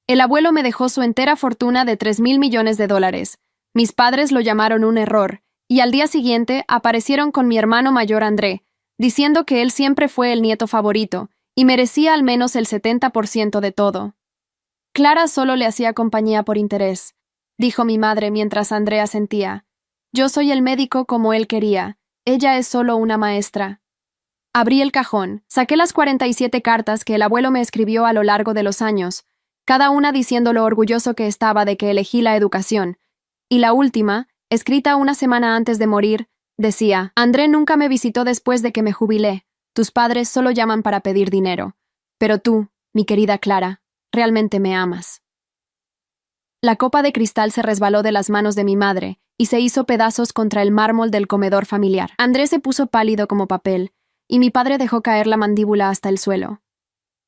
El abuelo me dejó su entera fortuna de $3.000 millones. Mis padres lo llamaron un error, y al día siguiente aparecieron con mi hermano mayor André, diciendo que él siempre fue el nieto favorito, y merecía al menos el 70% de todo. Clara solo le hacía compañía por interés, dijo mi madre mientras André asentía. Yo soy el médico como él quería, ella es solo una maestra. Abrí el cajón, saqué las 47 cartas que el abuelo me escribió a lo largo de los años, cada una diciendo lo orgulloso que estaba de que elegí la educación, y la última, escrita una semana antes de morir, decía: André nunca me visitó después de que me jubilé, tus padres solo llaman para pedir dinero, pero tú, mi querida Clara, realmente me amas. La copa de cristal se resbaló de las manos de mi madre y se hizo pedazos contra el mármol del comedor familiar. André se puso pálido como papel, y mi padre dejó caer la mandíbula hasta el suelo.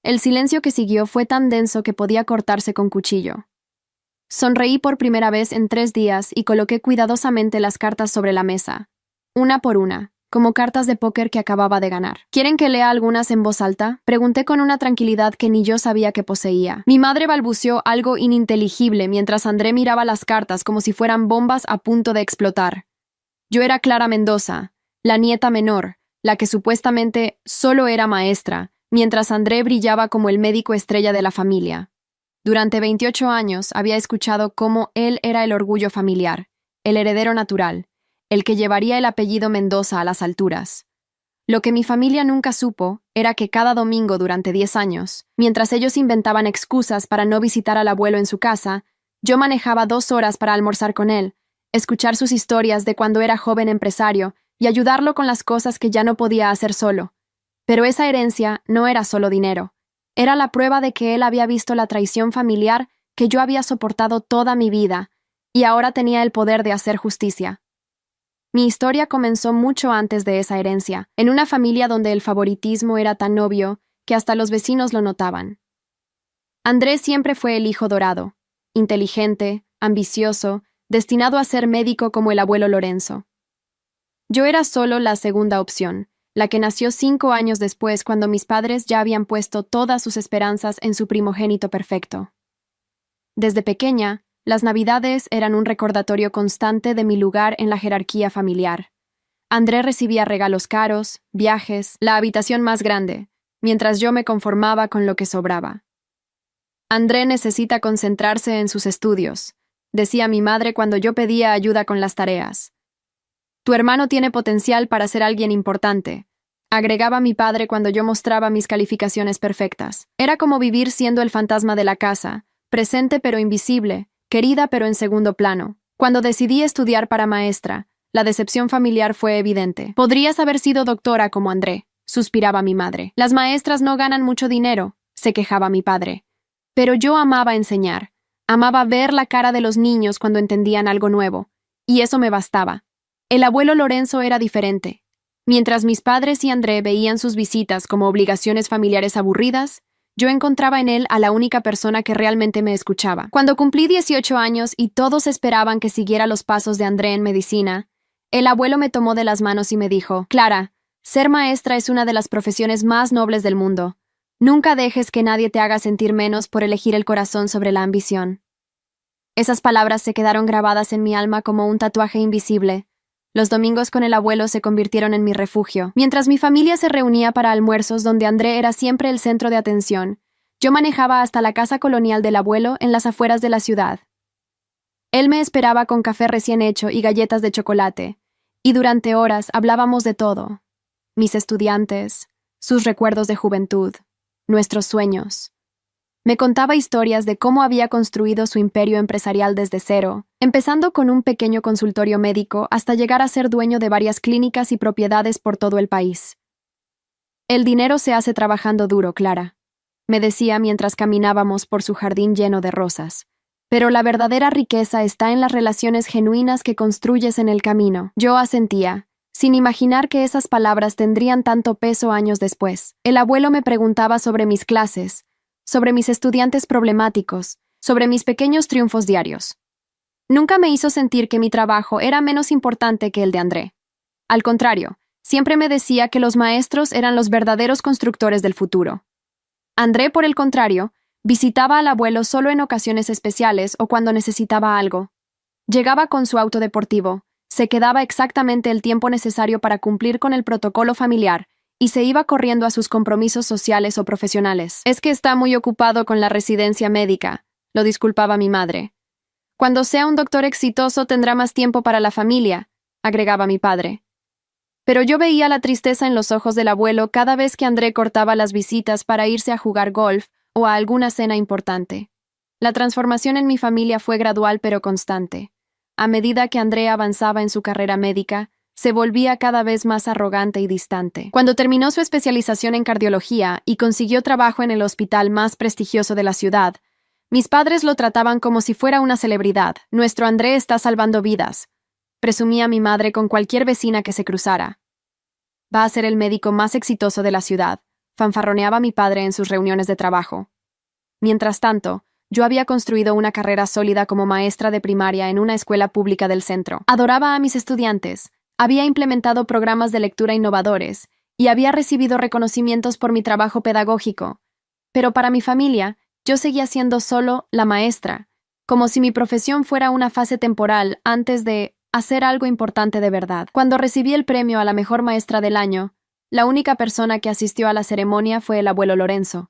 El silencio que siguió fue tan denso que podía cortarse con cuchillo. Sonreí por primera vez en 3 días y coloqué cuidadosamente las cartas sobre la mesa, una por una, como cartas de póker que acababa de ganar. ¿Quieren que lea algunas en voz alta?, pregunté con una tranquilidad que ni yo sabía que poseía. Mi madre balbuceó algo ininteligible mientras André miraba las cartas como si fueran bombas a punto de explotar. Yo era Clara Mendoza, la nieta menor, la que supuestamente solo era maestra, mientras André brillaba como el médico estrella de la familia. Durante 28 años había escuchado cómo él era el orgullo familiar, el heredero natural, el que llevaría el apellido Mendoza a las alturas. Lo que mi familia nunca supo era que cada domingo durante 10 años, mientras ellos inventaban excusas para no visitar al abuelo en su casa, yo manejaba 2 horas para almorzar con él, escuchar sus historias de cuando era joven empresario y ayudarlo con las cosas que ya no podía hacer solo. Pero esa herencia no era solo dinero. Era la prueba de que él había visto la traición familiar que yo había soportado toda mi vida, y ahora tenía el poder de hacer justicia. Mi historia comenzó mucho antes de esa herencia, en una familia donde el favoritismo era tan obvio que hasta los vecinos lo notaban. Andrés siempre fue el hijo dorado, inteligente, ambicioso, destinado a ser médico como el abuelo Lorenzo. Yo era solo la segunda opción, la que nació 5 años después cuando mis padres ya habían puesto todas sus esperanzas en su primogénito perfecto. Desde pequeña, las Navidades eran un recordatorio constante de mi lugar en la jerarquía familiar. André recibía regalos caros, viajes, la habitación más grande, mientras yo me conformaba con lo que sobraba. André necesita concentrarse en sus estudios, decía mi madre cuando yo pedía ayuda con las tareas. Tu hermano tiene potencial para ser alguien importante, agregaba mi padre cuando yo mostraba mis calificaciones perfectas. Era como vivir siendo el fantasma de la casa, presente pero invisible, querida pero en segundo plano. Cuando decidí estudiar para maestra, la decepción familiar fue evidente. Podrías haber sido doctora como André, suspiraba mi madre. Las maestras no ganan mucho dinero, se quejaba mi padre. Pero yo amaba enseñar, amaba ver la cara de los niños cuando entendían algo nuevo, y eso me bastaba. El abuelo Lorenzo era diferente. Mientras mis padres y André veían sus visitas como obligaciones familiares aburridas, yo encontraba en él a la única persona que realmente me escuchaba. Cuando cumplí 18 años y todos esperaban que siguiera los pasos de André en medicina, el abuelo me tomó de las manos y me dijo: Clara, ser maestra es una de las profesiones más nobles del mundo. Nunca dejes que nadie te haga sentir menos por elegir el corazón sobre la ambición. Esas palabras se quedaron grabadas en mi alma como un tatuaje invisible. Los domingos con el abuelo se convirtieron en mi refugio. Mientras mi familia se reunía para almuerzos donde André era siempre el centro de atención, yo manejaba hasta la casa colonial del abuelo en las afueras de la ciudad. Él me esperaba con café recién hecho y galletas de chocolate, y durante horas hablábamos de todo: mis estudiantes, sus recuerdos de juventud, nuestros sueños. Me contaba historias de cómo había construido su imperio empresarial desde cero, empezando con un pequeño consultorio médico hasta llegar a ser dueño de varias clínicas y propiedades por todo el país. El dinero se hace trabajando duro, Clara, me decía mientras caminábamos por su jardín lleno de rosas. Pero la verdadera riqueza está en las relaciones genuinas que construyes en el camino. Yo asentía, sin imaginar que esas palabras tendrían tanto peso años después. El abuelo me preguntaba sobre mis clases, sobre mis estudiantes problemáticos, sobre mis pequeños triunfos diarios. Nunca me hizo sentir que mi trabajo era menos importante que el de André. Al contrario, siempre me decía que los maestros eran los verdaderos constructores del futuro. André, por el contrario, Visitaba al abuelo solo en ocasiones especiales o cuando necesitaba algo. Llegaba con su auto deportivo, se quedaba exactamente el tiempo necesario para cumplir con el protocolo familiar y se iba corriendo a sus compromisos sociales o profesionales. Es que está muy ocupado con la residencia médica, lo disculpaba mi madre. Cuando sea un doctor exitoso tendrá más tiempo para la familia, agregaba mi padre. Pero yo veía la tristeza en los ojos del abuelo cada vez que André cortaba las visitas para irse a jugar golf o a alguna cena importante. La transformación en mi familia fue gradual pero constante. A medida que André avanzaba en su carrera médica, se volvía cada vez más arrogante y distante. Cuando terminó su especialización en cardiología y consiguió trabajo en el hospital más prestigioso de la ciudad, mis padres lo trataban como si fuera una celebridad. Nuestro André está salvando vidas, presumía mi madre con cualquier vecina que se cruzara. Va a ser el médico más exitoso de la ciudad, fanfarroneaba mi padre en sus reuniones de trabajo. Mientras tanto, yo había construido una carrera sólida como maestra de primaria en una escuela pública del centro. Adoraba a mis estudiantes, había implementado programas de lectura innovadores y había recibido reconocimientos por mi trabajo pedagógico. Pero para mi familia, yo seguía siendo solo la maestra, como si mi profesión fuera una fase temporal antes de hacer algo importante de verdad. Cuando recibí el premio a la mejor maestra del año, la única persona que asistió a la ceremonia fue el abuelo Lorenzo.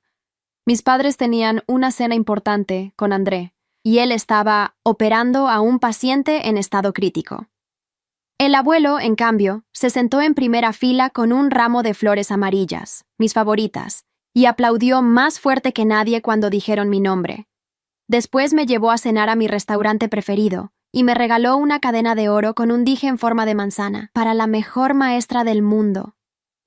Mis padres tenían una cena importante con André, y él estaba operando a un paciente en estado crítico. El abuelo, en cambio, se sentó en primera fila con un ramo de flores amarillas, mis favoritas, y aplaudió más fuerte que nadie cuando dijeron mi nombre. Después me llevó a cenar a mi restaurante preferido, y me regaló una cadena de oro con un dije en forma de manzana, para la mejor maestra del mundo.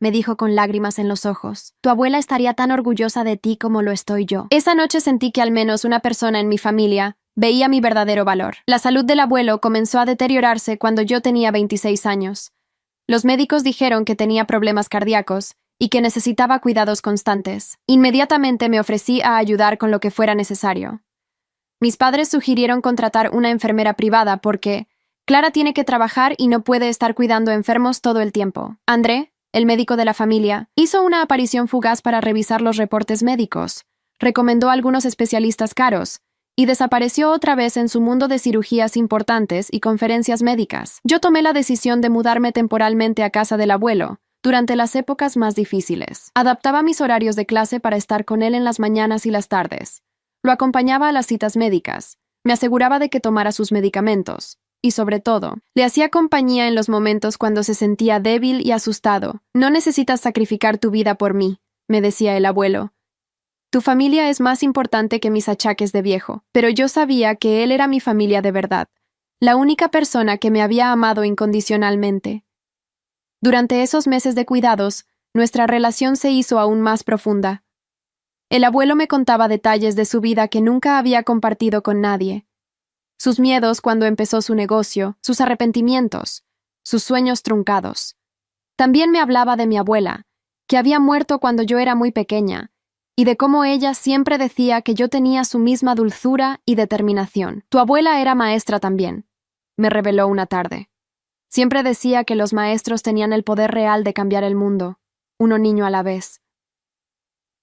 Me dijo con lágrimas en los ojos. Tu abuela estaría tan orgullosa de ti como lo estoy yo. Esa noche sentí que al menos una persona en mi familia veía mi verdadero valor. La salud del abuelo comenzó a deteriorarse cuando yo tenía 26 años. Los médicos dijeron que tenía problemas cardíacos y que necesitaba cuidados constantes. Inmediatamente me ofrecí a ayudar con lo que fuera necesario. Mis padres sugirieron contratar una enfermera privada porque Clara tiene que trabajar y no puede estar cuidando enfermos todo el tiempo. André, el médico de la familia, hizo una aparición fugaz para revisar los reportes médicos, recomendó a algunos especialistas caros y desapareció otra vez en su mundo de cirugías importantes y conferencias médicas. Yo tomé la decisión de mudarme temporalmente a casa del abuelo durante las épocas más difíciles. Adaptaba mis horarios de clase para estar con él en las mañanas y las tardes. Lo acompañaba a las citas médicas, me aseguraba de que tomara sus medicamentos. Y sobre todo, le hacía compañía en los momentos cuando se sentía débil y asustado. No necesitas sacrificar tu vida por mí, me decía el abuelo. Tu familia es más importante que mis achaques de viejo, pero yo sabía que él era mi familia de verdad, la única persona que me había amado incondicionalmente. Durante esos meses de cuidados, nuestra relación se hizo aún más profunda. El abuelo me contaba detalles de su vida que nunca había compartido con nadie. Sus miedos cuando empezó su negocio, sus arrepentimientos, sus sueños truncados. También me hablaba de mi abuela, que había muerto cuando yo era muy pequeña, y de cómo ella siempre decía que yo tenía su misma dulzura y determinación. Tu abuela era maestra también, me reveló una tarde. Siempre decía que los maestros tenían el poder real de cambiar el mundo, uno niño a la vez.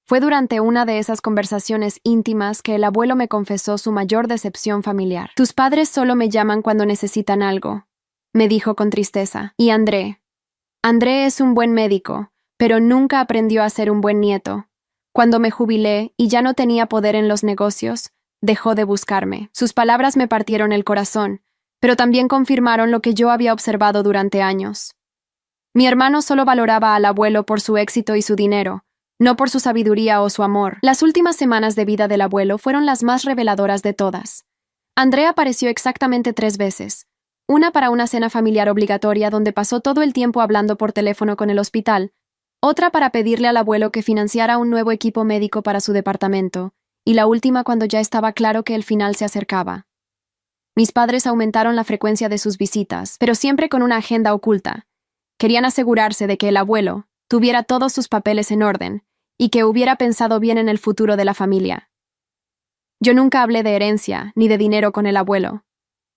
Fue durante una de esas conversaciones íntimas que el abuelo me confesó su mayor decepción familiar. Tus padres solo me llaman cuando necesitan algo, me dijo con tristeza. Y André es un buen médico, pero nunca aprendió a ser un buen nieto. Cuando me jubilé y ya no tenía poder en los negocios, dejó de buscarme. Sus palabras me partieron el corazón, pero también confirmaron lo que yo había observado durante años. Mi hermano solo valoraba al abuelo por su éxito y su dinero, no por su sabiduría o su amor. Las últimas semanas de vida del abuelo fueron las más reveladoras de todas. André apareció exactamente 3 veces. Una para una cena familiar obligatoria donde pasó todo el tiempo hablando por teléfono con el hospital, otra para pedirle al abuelo que financiara un nuevo equipo médico para su departamento, y la última cuando ya estaba claro que el final se acercaba. Mis padres aumentaron la frecuencia de sus visitas, pero siempre con una agenda oculta. Querían asegurarse de que el abuelo tuviera todos sus papeles en orden y que hubiera pensado bien en el futuro de la familia. Yo nunca hablé de herencia ni de dinero con el abuelo.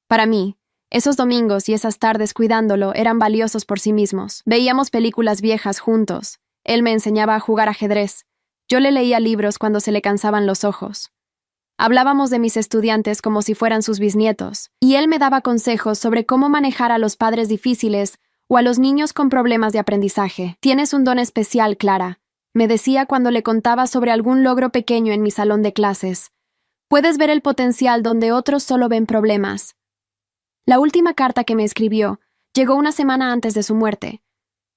Para mí, esos domingos y esas tardes cuidándolo eran valiosos por sí mismos. Veíamos películas viejas juntos. Él me enseñaba a jugar ajedrez. Yo le leía libros cuando se le cansaban los ojos. Hablábamos de mis estudiantes como si fueran sus bisnietos, y él me daba consejos sobre cómo manejar a los padres difíciles o a los niños con problemas de aprendizaje. Tienes un don especial, Clara, me decía cuando le contaba sobre algún logro pequeño en mi salón de clases. Puedes ver el potencial donde otros solo ven problemas. La última carta que me escribió llegó una semana antes de su muerte.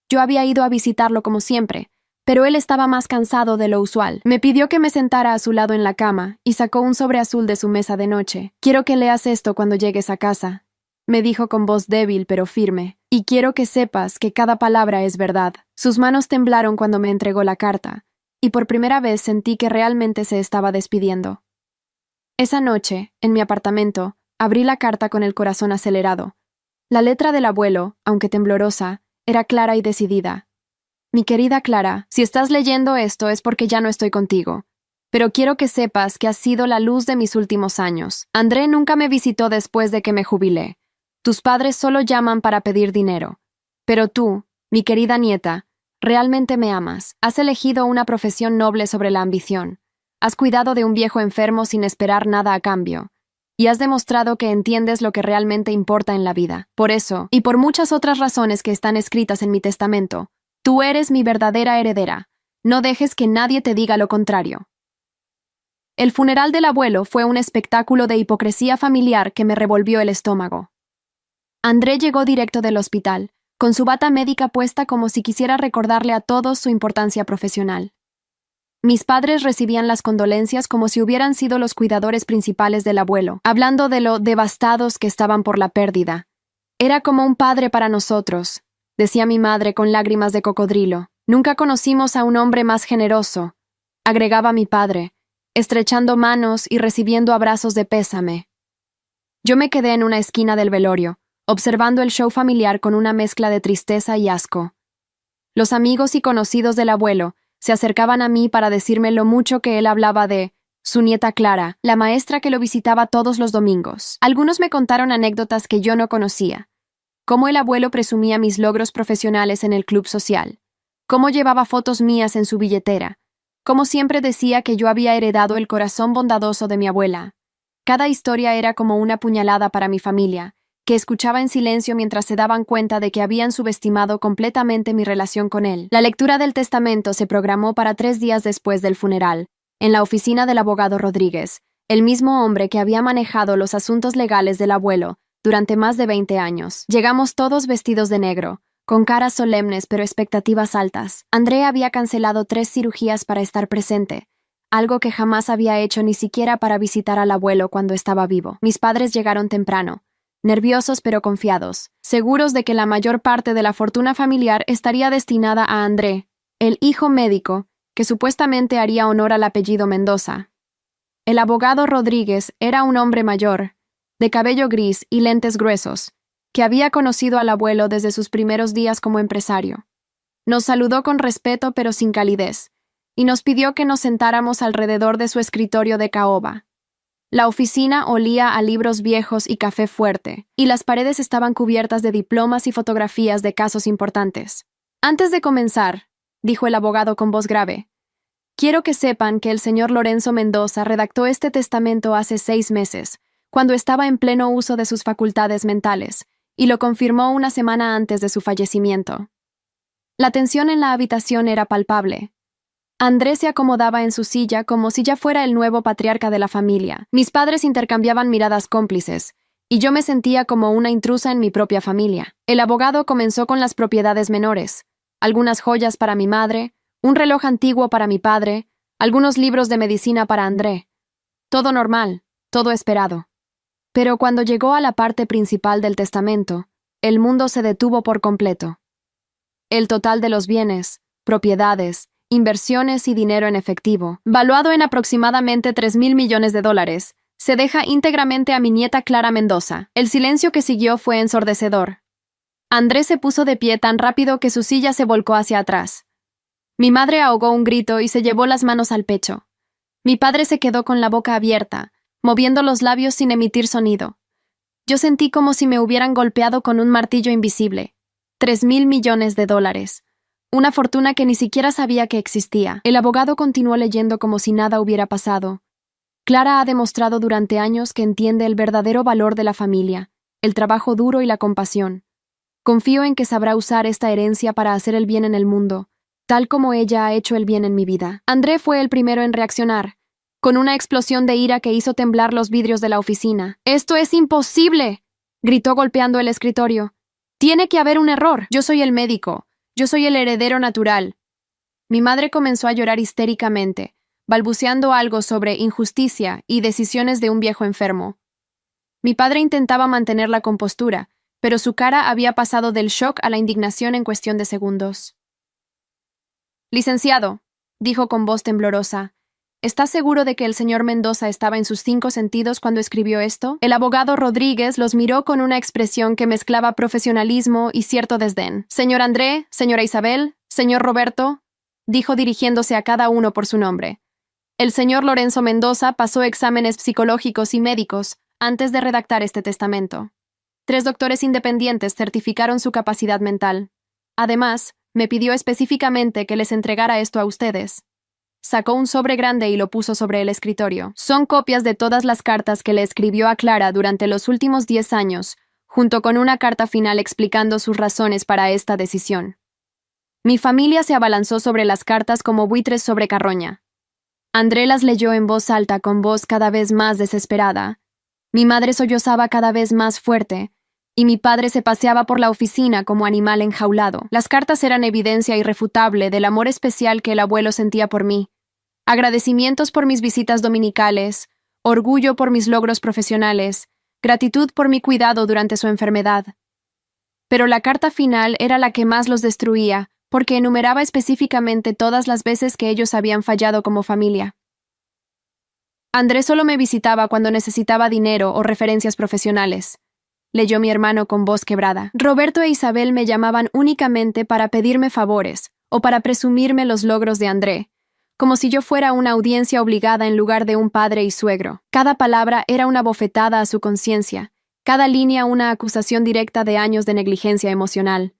Yo había ido a visitarlo como siempre, pero él estaba más cansado de lo usual. Me pidió que me sentara a su lado en la cama y sacó un sobre azul de su mesa de noche. Quiero que leas esto cuando llegues a casa, me dijo con voz débil pero firme, y quiero que sepas que cada palabra es verdad. Sus manos temblaron cuando me entregó la carta, y por primera vez sentí que realmente se estaba despidiendo. Esa noche, en mi apartamento, abrí la carta con el corazón acelerado. La letra del abuelo, aunque temblorosa, era clara y decidida. Mi querida Clara, si estás leyendo esto es porque ya no estoy contigo. Pero quiero que sepas que has sido la luz de mis últimos años. André nunca me visitó después de que me jubilé. Tus padres solo llaman para pedir dinero. Pero tú, mi querida nieta, realmente me amas. Has elegido una profesión noble sobre la ambición. Has cuidado de un viejo enfermo sin esperar nada a cambio. Y has demostrado que entiendes lo que realmente importa en la vida. Por eso, y por muchas otras razones que están escritas en mi testamento, tú eres mi verdadera heredera. No dejes que nadie te diga lo contrario. El funeral del abuelo fue un espectáculo de hipocresía familiar que me revolvió el estómago. André llegó directo del hospital, con su bata médica puesta como si quisiera recordarle a todos su importancia profesional. Mis padres recibían las condolencias como si hubieran sido los cuidadores principales del abuelo, hablando de lo devastados que estaban por la pérdida. Era como un padre para nosotros, decía mi madre con lágrimas de cocodrilo. Nunca conocimos a un hombre más generoso, agregaba mi padre, estrechando manos y recibiendo abrazos de pésame. Yo me quedé en una esquina del velorio, observando el show familiar con una mezcla de tristeza y asco. Los amigos y conocidos del abuelo se acercaban a mí para decirme lo mucho que él hablaba de su nieta Clara, la maestra que lo visitaba todos los domingos. Algunos me contaron anécdotas que yo no conocía. Cómo el abuelo presumía mis logros profesionales en el club social. Cómo llevaba fotos mías en su billetera. Cómo siempre decía que yo había heredado el corazón bondadoso de mi abuela. Cada historia era como una puñalada para mi familia, que escuchaba en silencio mientras se daban cuenta de que habían subestimado completamente mi relación con él. La lectura del testamento se programó para 3 días después del funeral, en la oficina del abogado Rodríguez, el mismo hombre que había manejado los asuntos legales del abuelo durante más de 20 años. Llegamos todos vestidos de negro, con caras solemnes pero expectativas altas. André había cancelado 3 cirugías para estar presente, algo que jamás había hecho ni siquiera para visitar al abuelo cuando estaba vivo. Mis padres llegaron temprano, nerviosos pero confiados, seguros de que la mayor parte de la fortuna familiar estaría destinada a André, el hijo médico, que supuestamente haría honor al apellido Mendoza. El abogado Rodríguez era un hombre mayor, de cabello gris y lentes gruesos, que había conocido al abuelo desde sus primeros días como empresario. Nos saludó con respeto pero sin calidez, y nos pidió que nos sentáramos alrededor de su escritorio de caoba. La oficina olía a libros viejos y café fuerte, y las paredes estaban cubiertas de diplomas y fotografías de casos importantes. Antes de comenzar, dijo el abogado con voz grave, quiero que sepan que el señor Lorenzo Mendoza redactó este testamento hace 6 meses, cuando estaba en pleno uso de sus facultades mentales, y lo confirmó una semana antes de su fallecimiento. La tensión en la habitación era palpable. Andrés se acomodaba en su silla como si ya fuera el nuevo patriarca de la familia. Mis padres intercambiaban miradas cómplices, y yo me sentía como una intrusa en mi propia familia. El abogado comenzó con las propiedades menores, algunas joyas para mi madre, un reloj antiguo para mi padre, algunos libros de medicina para André. Todo normal, todo esperado. Pero cuando llegó a la parte principal del testamento, el mundo se detuvo por completo. El total de los bienes, propiedades, inversiones y dinero en efectivo, valuado en aproximadamente $3,000 millones, se deja íntegramente a mi nieta Clara Mendoza. El silencio que siguió fue ensordecedor. Andrés se puso de pie tan rápido que su silla se volcó hacia atrás. Mi madre ahogó un grito y se llevó las manos al pecho. Mi padre se quedó con la boca abierta, moviendo los labios sin emitir sonido. Yo sentí como si me hubieran golpeado con un martillo invisible. $3,000 millones. Una fortuna que ni siquiera sabía que existía. El abogado continuó leyendo como si nada hubiera pasado. Clara ha demostrado durante años que entiende el verdadero valor de la familia, el trabajo duro y la compasión. Confío en que sabrá usar esta herencia para hacer el bien en el mundo, tal como ella ha hecho el bien en mi vida. André fue el primero en reaccionar, con una explosión de ira que hizo temblar los vidrios de la oficina. «¡Esto es imposible!», gritó golpeando el escritorio. «Tiene que haber un error. Yo soy el médico. Yo soy el heredero natural». Mi madre comenzó a llorar histéricamente, balbuceando algo sobre injusticia y decisiones de un viejo enfermo. Mi padre intentaba mantener la compostura, pero su cara había pasado del shock a la indignación en cuestión de segundos. «Licenciado», dijo con voz temblorosa, «¿está seguro de que el señor Mendoza estaba en sus 5 sentidos cuando escribió esto?» El abogado Rodríguez los miró con una expresión que mezclaba profesionalismo y cierto desdén. «Señor André, señora Isabel, señor Roberto», dijo dirigiéndose a cada uno por su nombre. «El señor Lorenzo Mendoza pasó exámenes psicológicos y médicos antes de redactar este testamento. 3 doctores independientes certificaron su capacidad mental. Además, me pidió específicamente que les entregara esto a ustedes». Sacó un sobre grande y lo puso sobre el escritorio. «Son copias de todas las cartas que le escribió a Clara durante los últimos 10 años, junto con una carta final explicando sus razones para esta decisión». Mi familia se abalanzó sobre las cartas como buitres sobre carroña. André las leyó en voz alta con voz cada vez más desesperada. Mi madre sollozaba cada vez más fuerte, y mi padre se paseaba por la oficina como animal enjaulado. Las cartas eran evidencia irrefutable del amor especial que el abuelo sentía por mí. Agradecimientos por mis visitas dominicales, orgullo por mis logros profesionales, gratitud por mi cuidado durante su enfermedad. Pero la carta final era la que más los destruía, porque enumeraba específicamente todas las veces que ellos habían fallado como familia. André solo me visitaba cuando necesitaba dinero o referencias profesionales, leyó mi hermano con voz quebrada. Roberto e Isabel me llamaban únicamente para pedirme favores o para presumirme los logros de André, como si yo fuera una audiencia obligada en lugar de un padre y suegro. Cada palabra era una bofetada a su conciencia, cada línea una acusación directa de años de negligencia emocional.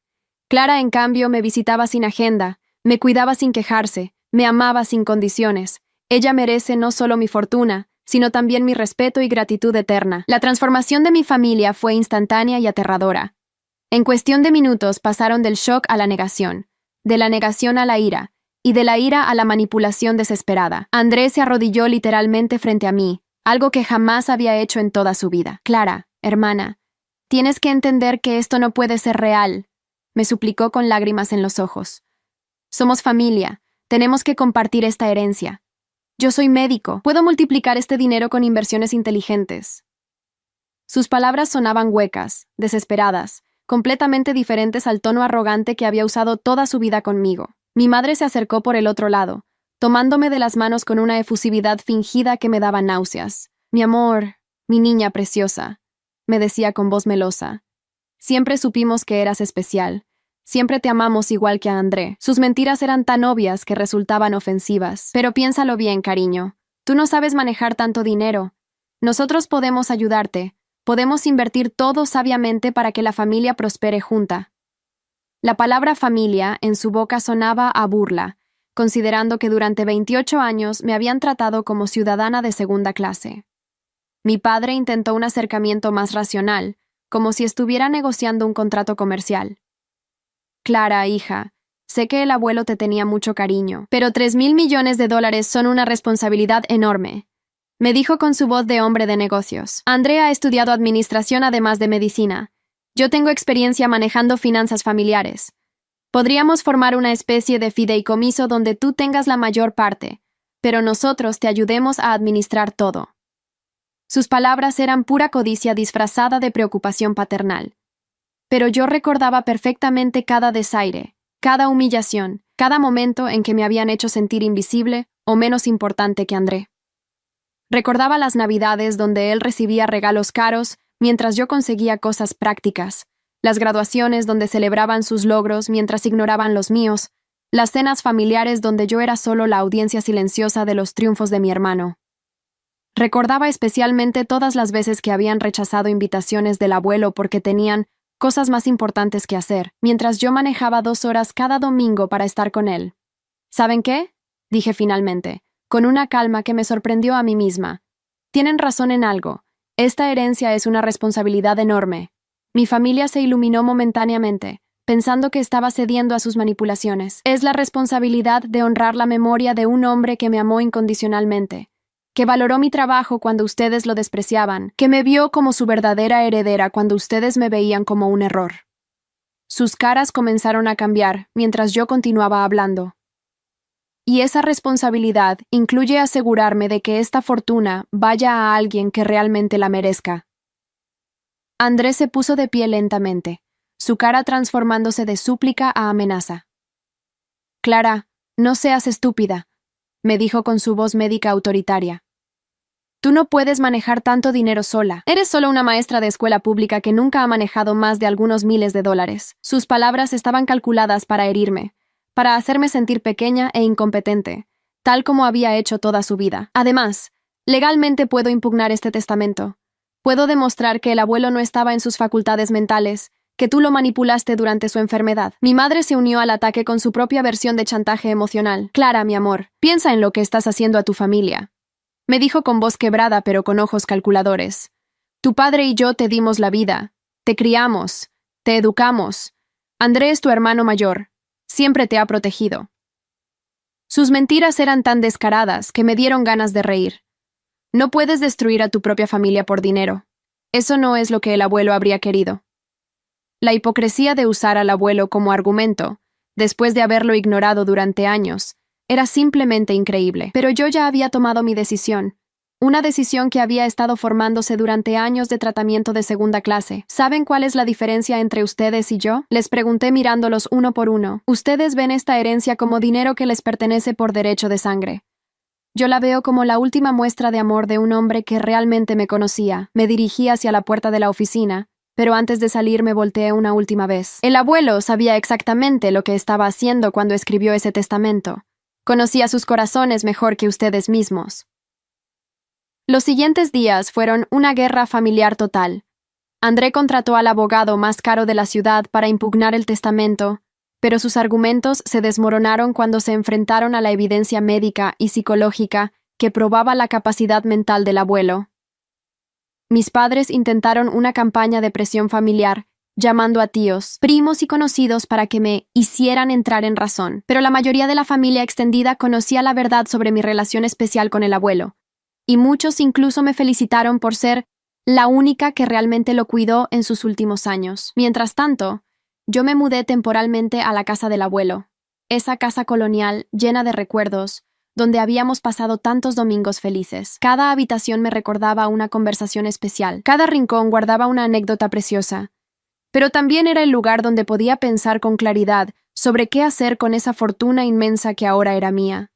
Clara, en cambio, me visitaba sin agenda, me cuidaba sin quejarse, me amaba sin condiciones. Ella merece no solo mi fortuna, sino también mi respeto y gratitud eterna. La transformación de mi familia fue instantánea y aterradora. En cuestión de minutos pasaron del shock a la negación, de la negación a la ira, y de la ira a la manipulación desesperada. Andrés se arrodilló literalmente frente a mí, algo que jamás había hecho en toda su vida. «Clara, hermana, tienes que entender que esto no puede ser real», me suplicó con lágrimas en los ojos. «Somos familia, tenemos que compartir esta herencia. Yo soy médico, puedo multiplicar este dinero con inversiones inteligentes». Sus palabras sonaban huecas, desesperadas, completamente diferentes al tono arrogante que había usado toda su vida conmigo. Mi madre se acercó por el otro lado, tomándome de las manos con una efusividad fingida que me daba náuseas. «Mi amor, mi niña preciosa», me decía con voz melosa. «Siempre supimos que eras especial. Siempre te amamos igual que a André». Sus mentiras eran tan obvias que resultaban ofensivas. «Pero piénsalo bien, cariño. Tú no sabes manejar tanto dinero. Nosotros podemos ayudarte. Podemos invertir todo sabiamente para que la familia prospere junta». La palabra familia en su boca sonaba a burla, considerando que durante 28 años me habían tratado como ciudadana de segunda clase. Mi padre intentó un acercamiento más racional, como si estuviera negociando un contrato comercial. «Clara, hija, sé que el abuelo te tenía mucho cariño, pero $3,000 millones son una responsabilidad enorme», me dijo con su voz de hombre de negocios. «André ha estudiado administración además de medicina. Yo tengo experiencia manejando finanzas familiares. Podríamos formar una especie de fideicomiso donde tú tengas la mayor parte, pero nosotros te ayudemos a administrar todo». Sus palabras eran pura codicia disfrazada de preocupación paternal. Pero yo recordaba perfectamente cada desaire, cada humillación, cada momento en que me habían hecho sentir invisible o menos importante que André. Recordaba las Navidades donde él recibía regalos caros mientras yo conseguía cosas prácticas, las graduaciones donde celebraban sus logros mientras ignoraban los míos, las cenas familiares donde yo era solo la audiencia silenciosa de los triunfos de mi hermano. Recordaba especialmente todas las veces que habían rechazado invitaciones del abuelo porque tenían cosas más importantes que hacer, mientras yo manejaba 2 horas cada domingo para estar con él. «¿Saben qué?», dije finalmente, con una calma que me sorprendió a mí misma. Tienen razón en algo. Esta herencia es una responsabilidad enorme. Mi familia se iluminó momentáneamente, pensando que estaba cediendo a sus manipulaciones. Es la responsabilidad de honrar la memoria de un hombre que me amó incondicionalmente, que valoró mi trabajo cuando ustedes lo despreciaban, que me vio como su verdadera heredera cuando ustedes me veían como un error. Sus caras comenzaron a cambiar mientras yo continuaba hablando. Y esa responsabilidad incluye asegurarme de que esta fortuna vaya a alguien que realmente la merezca. Andrés se puso de pie lentamente, su cara transformándose de súplica a amenaza. Clara, no seas estúpida, me dijo con su voz médica autoritaria. Tú no puedes manejar tanto dinero sola. Eres solo una maestra de escuela pública que nunca ha manejado más de algunos miles de dólares. Sus palabras estaban calculadas para herirme, para hacerme sentir pequeña e incompetente, tal como había hecho toda su vida. Además, legalmente puedo impugnar este testamento. Puedo demostrar que el abuelo no estaba en sus facultades mentales, que tú lo manipulaste durante su enfermedad. Mi madre se unió al ataque con su propia versión de chantaje emocional. Clara, mi amor, piensa en lo que estás haciendo a tu familia. Me dijo con voz quebrada pero con ojos calculadores. Tu padre y yo te dimos la vida, te criamos, te educamos. André es tu hermano mayor, siempre te ha protegido. Sus mentiras eran tan descaradas que me dieron ganas de reír. No puedes destruir a tu propia familia por dinero. Eso no es lo que el abuelo habría querido. La hipocresía de usar al abuelo como argumento, después de haberlo ignorado durante años, era simplemente increíble. Pero yo ya había tomado mi decisión. Una decisión que había estado formándose durante años de tratamiento de segunda clase. ¿Saben cuál es la diferencia entre ustedes y yo? Les pregunté mirándolos uno por uno. Ustedes ven esta herencia como dinero que les pertenece por derecho de sangre. Yo la veo como la última muestra de amor de un hombre que realmente me conocía. Me dirigí hacia la puerta de la oficina, pero antes de salir me volteé una última vez. El abuelo sabía exactamente lo que estaba haciendo cuando escribió ese testamento. Conocía sus corazones mejor que ustedes mismos. Los siguientes días fueron una guerra familiar total. André contrató al abogado más caro de la ciudad para impugnar el testamento, pero sus argumentos se desmoronaron cuando se enfrentaron a la evidencia médica y psicológica que probaba la capacidad mental del abuelo. Mis padres intentaron una campaña de presión familiar, llamando a tíos, primos y conocidos para que me hicieran entrar en razón, pero la mayoría de la familia extendida conocía la verdad sobre mi relación especial con el abuelo, y muchos incluso me felicitaron por ser la única que realmente lo cuidó en sus últimos años. Mientras tanto, yo me mudé temporalmente a la casa del abuelo, esa casa colonial llena de recuerdos, donde habíamos pasado tantos domingos felices. Cada habitación me recordaba una conversación especial, cada rincón guardaba una anécdota preciosa, pero también era el lugar donde podía pensar con claridad sobre qué hacer con esa fortuna inmensa que ahora era mía.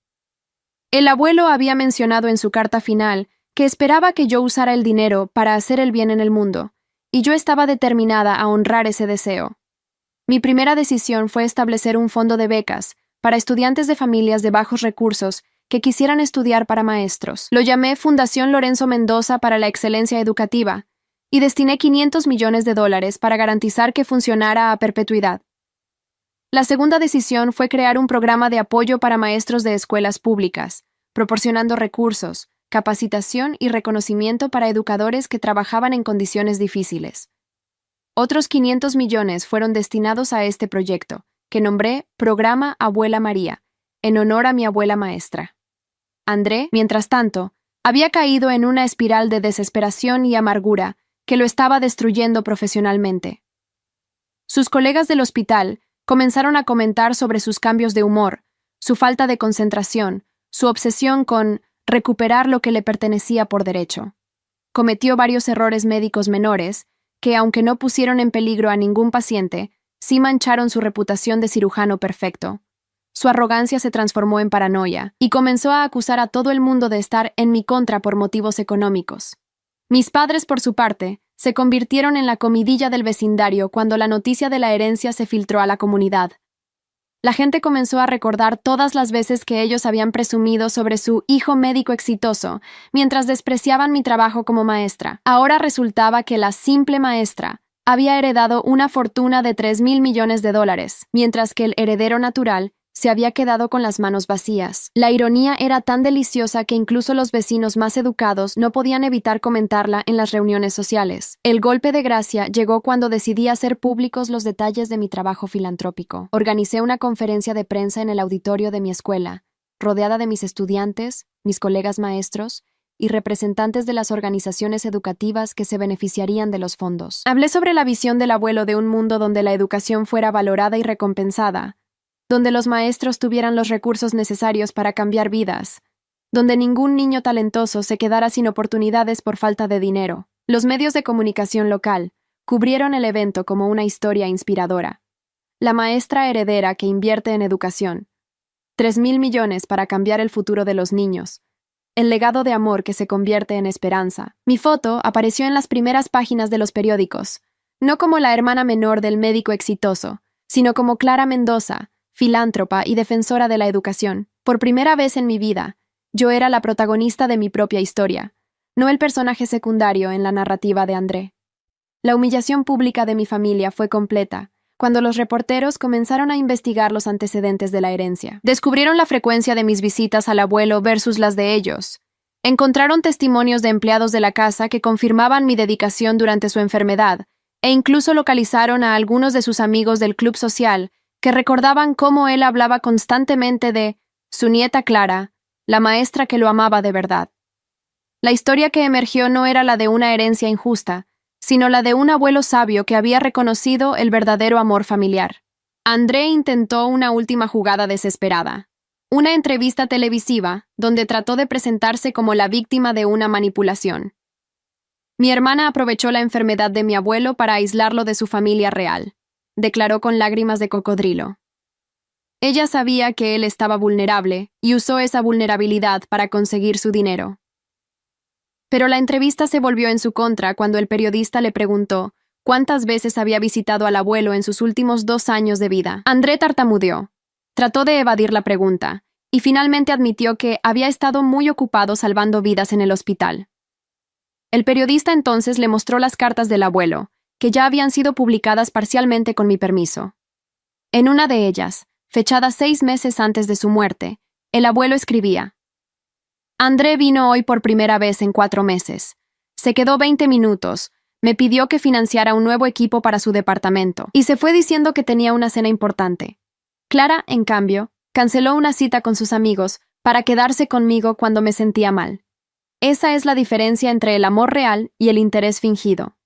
El abuelo había mencionado en su carta final que esperaba que yo usara el dinero para hacer el bien en el mundo, y yo estaba determinada a honrar ese deseo. Mi primera decisión fue establecer un fondo de becas para estudiantes de familias de bajos recursos que quisieran estudiar para maestros. Lo llamé Fundación Lorenzo Mendoza para la Excelencia Educativa, y destiné $500 millones para garantizar que funcionara a perpetuidad. La segunda decisión fue crear un programa de apoyo para maestros de escuelas públicas, proporcionando recursos, capacitación y reconocimiento para educadores que trabajaban en condiciones difíciles. Otros 500 millones fueron destinados a este proyecto, que nombré Programa Abuela María, en honor a mi abuela maestra. André, mientras tanto, había caído en una espiral de desesperación y amargura que lo estaba destruyendo profesionalmente. Sus colegas del hospital comenzaron a comentar sobre sus cambios de humor, su falta de concentración, su obsesión con recuperar lo que le pertenecía por derecho. Cometió varios errores médicos menores que, aunque no pusieron en peligro a ningún paciente, sí mancharon su reputación de cirujano perfecto. Su arrogancia se transformó en paranoia y comenzó a acusar a todo el mundo de estar en mi contra por motivos económicos. Mis padres, por su parte, se convirtieron en la comidilla del vecindario cuando la noticia de la herencia se filtró a la comunidad. La gente comenzó a recordar todas las veces que ellos habían presumido sobre su hijo médico exitoso, mientras despreciaban mi trabajo como maestra. Ahora resultaba que la simple maestra había heredado una fortuna de $3,000 millones, mientras que el heredero natural se había quedado con las manos vacías. La ironía era tan deliciosa que incluso los vecinos más educados no podían evitar comentarla en las reuniones sociales. El golpe de gracia llegó cuando decidí hacer públicos los detalles de mi trabajo filantrópico. Organicé una conferencia de prensa en el auditorio de mi escuela, rodeada de mis estudiantes, mis colegas maestros y representantes de las organizaciones educativas que se beneficiarían de los fondos. Hablé sobre la visión del abuelo de un mundo donde la educación fuera valorada y recompensada, donde los maestros tuvieran los recursos necesarios para cambiar vidas, donde ningún niño talentoso se quedara sin oportunidades por falta de dinero. Los medios de comunicación local cubrieron el evento como una historia inspiradora. La maestra heredera que invierte en educación. 3.000 millones para cambiar el futuro de los niños. El legado de amor que se convierte en esperanza. Mi foto apareció en las primeras páginas de los periódicos, no como la hermana menor del médico exitoso, sino como Clara Mendoza, filántropa y defensora de la educación. Por primera vez en mi vida, yo era la protagonista de mi propia historia, no el personaje secundario en la narrativa de André. La humillación pública de mi familia fue completa cuando los reporteros comenzaron a investigar los antecedentes de la herencia. Descubrieron la frecuencia de mis visitas al abuelo versus las de ellos. Encontraron testimonios de empleados de la casa que confirmaban mi dedicación durante su enfermedad, e incluso localizaron a algunos de sus amigos del club social que recordaban cómo él hablaba constantemente de su nieta Clara, la maestra que lo amaba de verdad. La historia que emergió no era la de una herencia injusta, sino la de un abuelo sabio que había reconocido el verdadero amor familiar. André intentó una última jugada desesperada. Una entrevista televisiva donde trató de presentarse como la víctima de una manipulación. Mi hermana aprovechó la enfermedad de mi abuelo para aislarlo de su familia real, declaró con lágrimas de cocodrilo. Ella sabía que él estaba vulnerable y usó esa vulnerabilidad para conseguir su dinero. Pero la entrevista se volvió en su contra cuando el periodista le preguntó cuántas veces había visitado al abuelo en sus últimos 2 años de vida. André tartamudeó. Trató de evadir la pregunta, y finalmente admitió que había estado muy ocupado salvando vidas en el hospital. El periodista entonces le mostró las cartas del abuelo, que ya habían sido publicadas parcialmente con mi permiso. En una de ellas, fechada 6 meses antes de su muerte, el abuelo escribía: André vino hoy por primera vez en 4 meses. Se quedó 20 minutos, me pidió que financiara un nuevo equipo para su departamento, y se fue diciendo que tenía una cena importante. Clara, en cambio, canceló una cita con sus amigos para quedarse conmigo cuando me sentía mal. Esa es la diferencia entre el amor real y el interés fingido.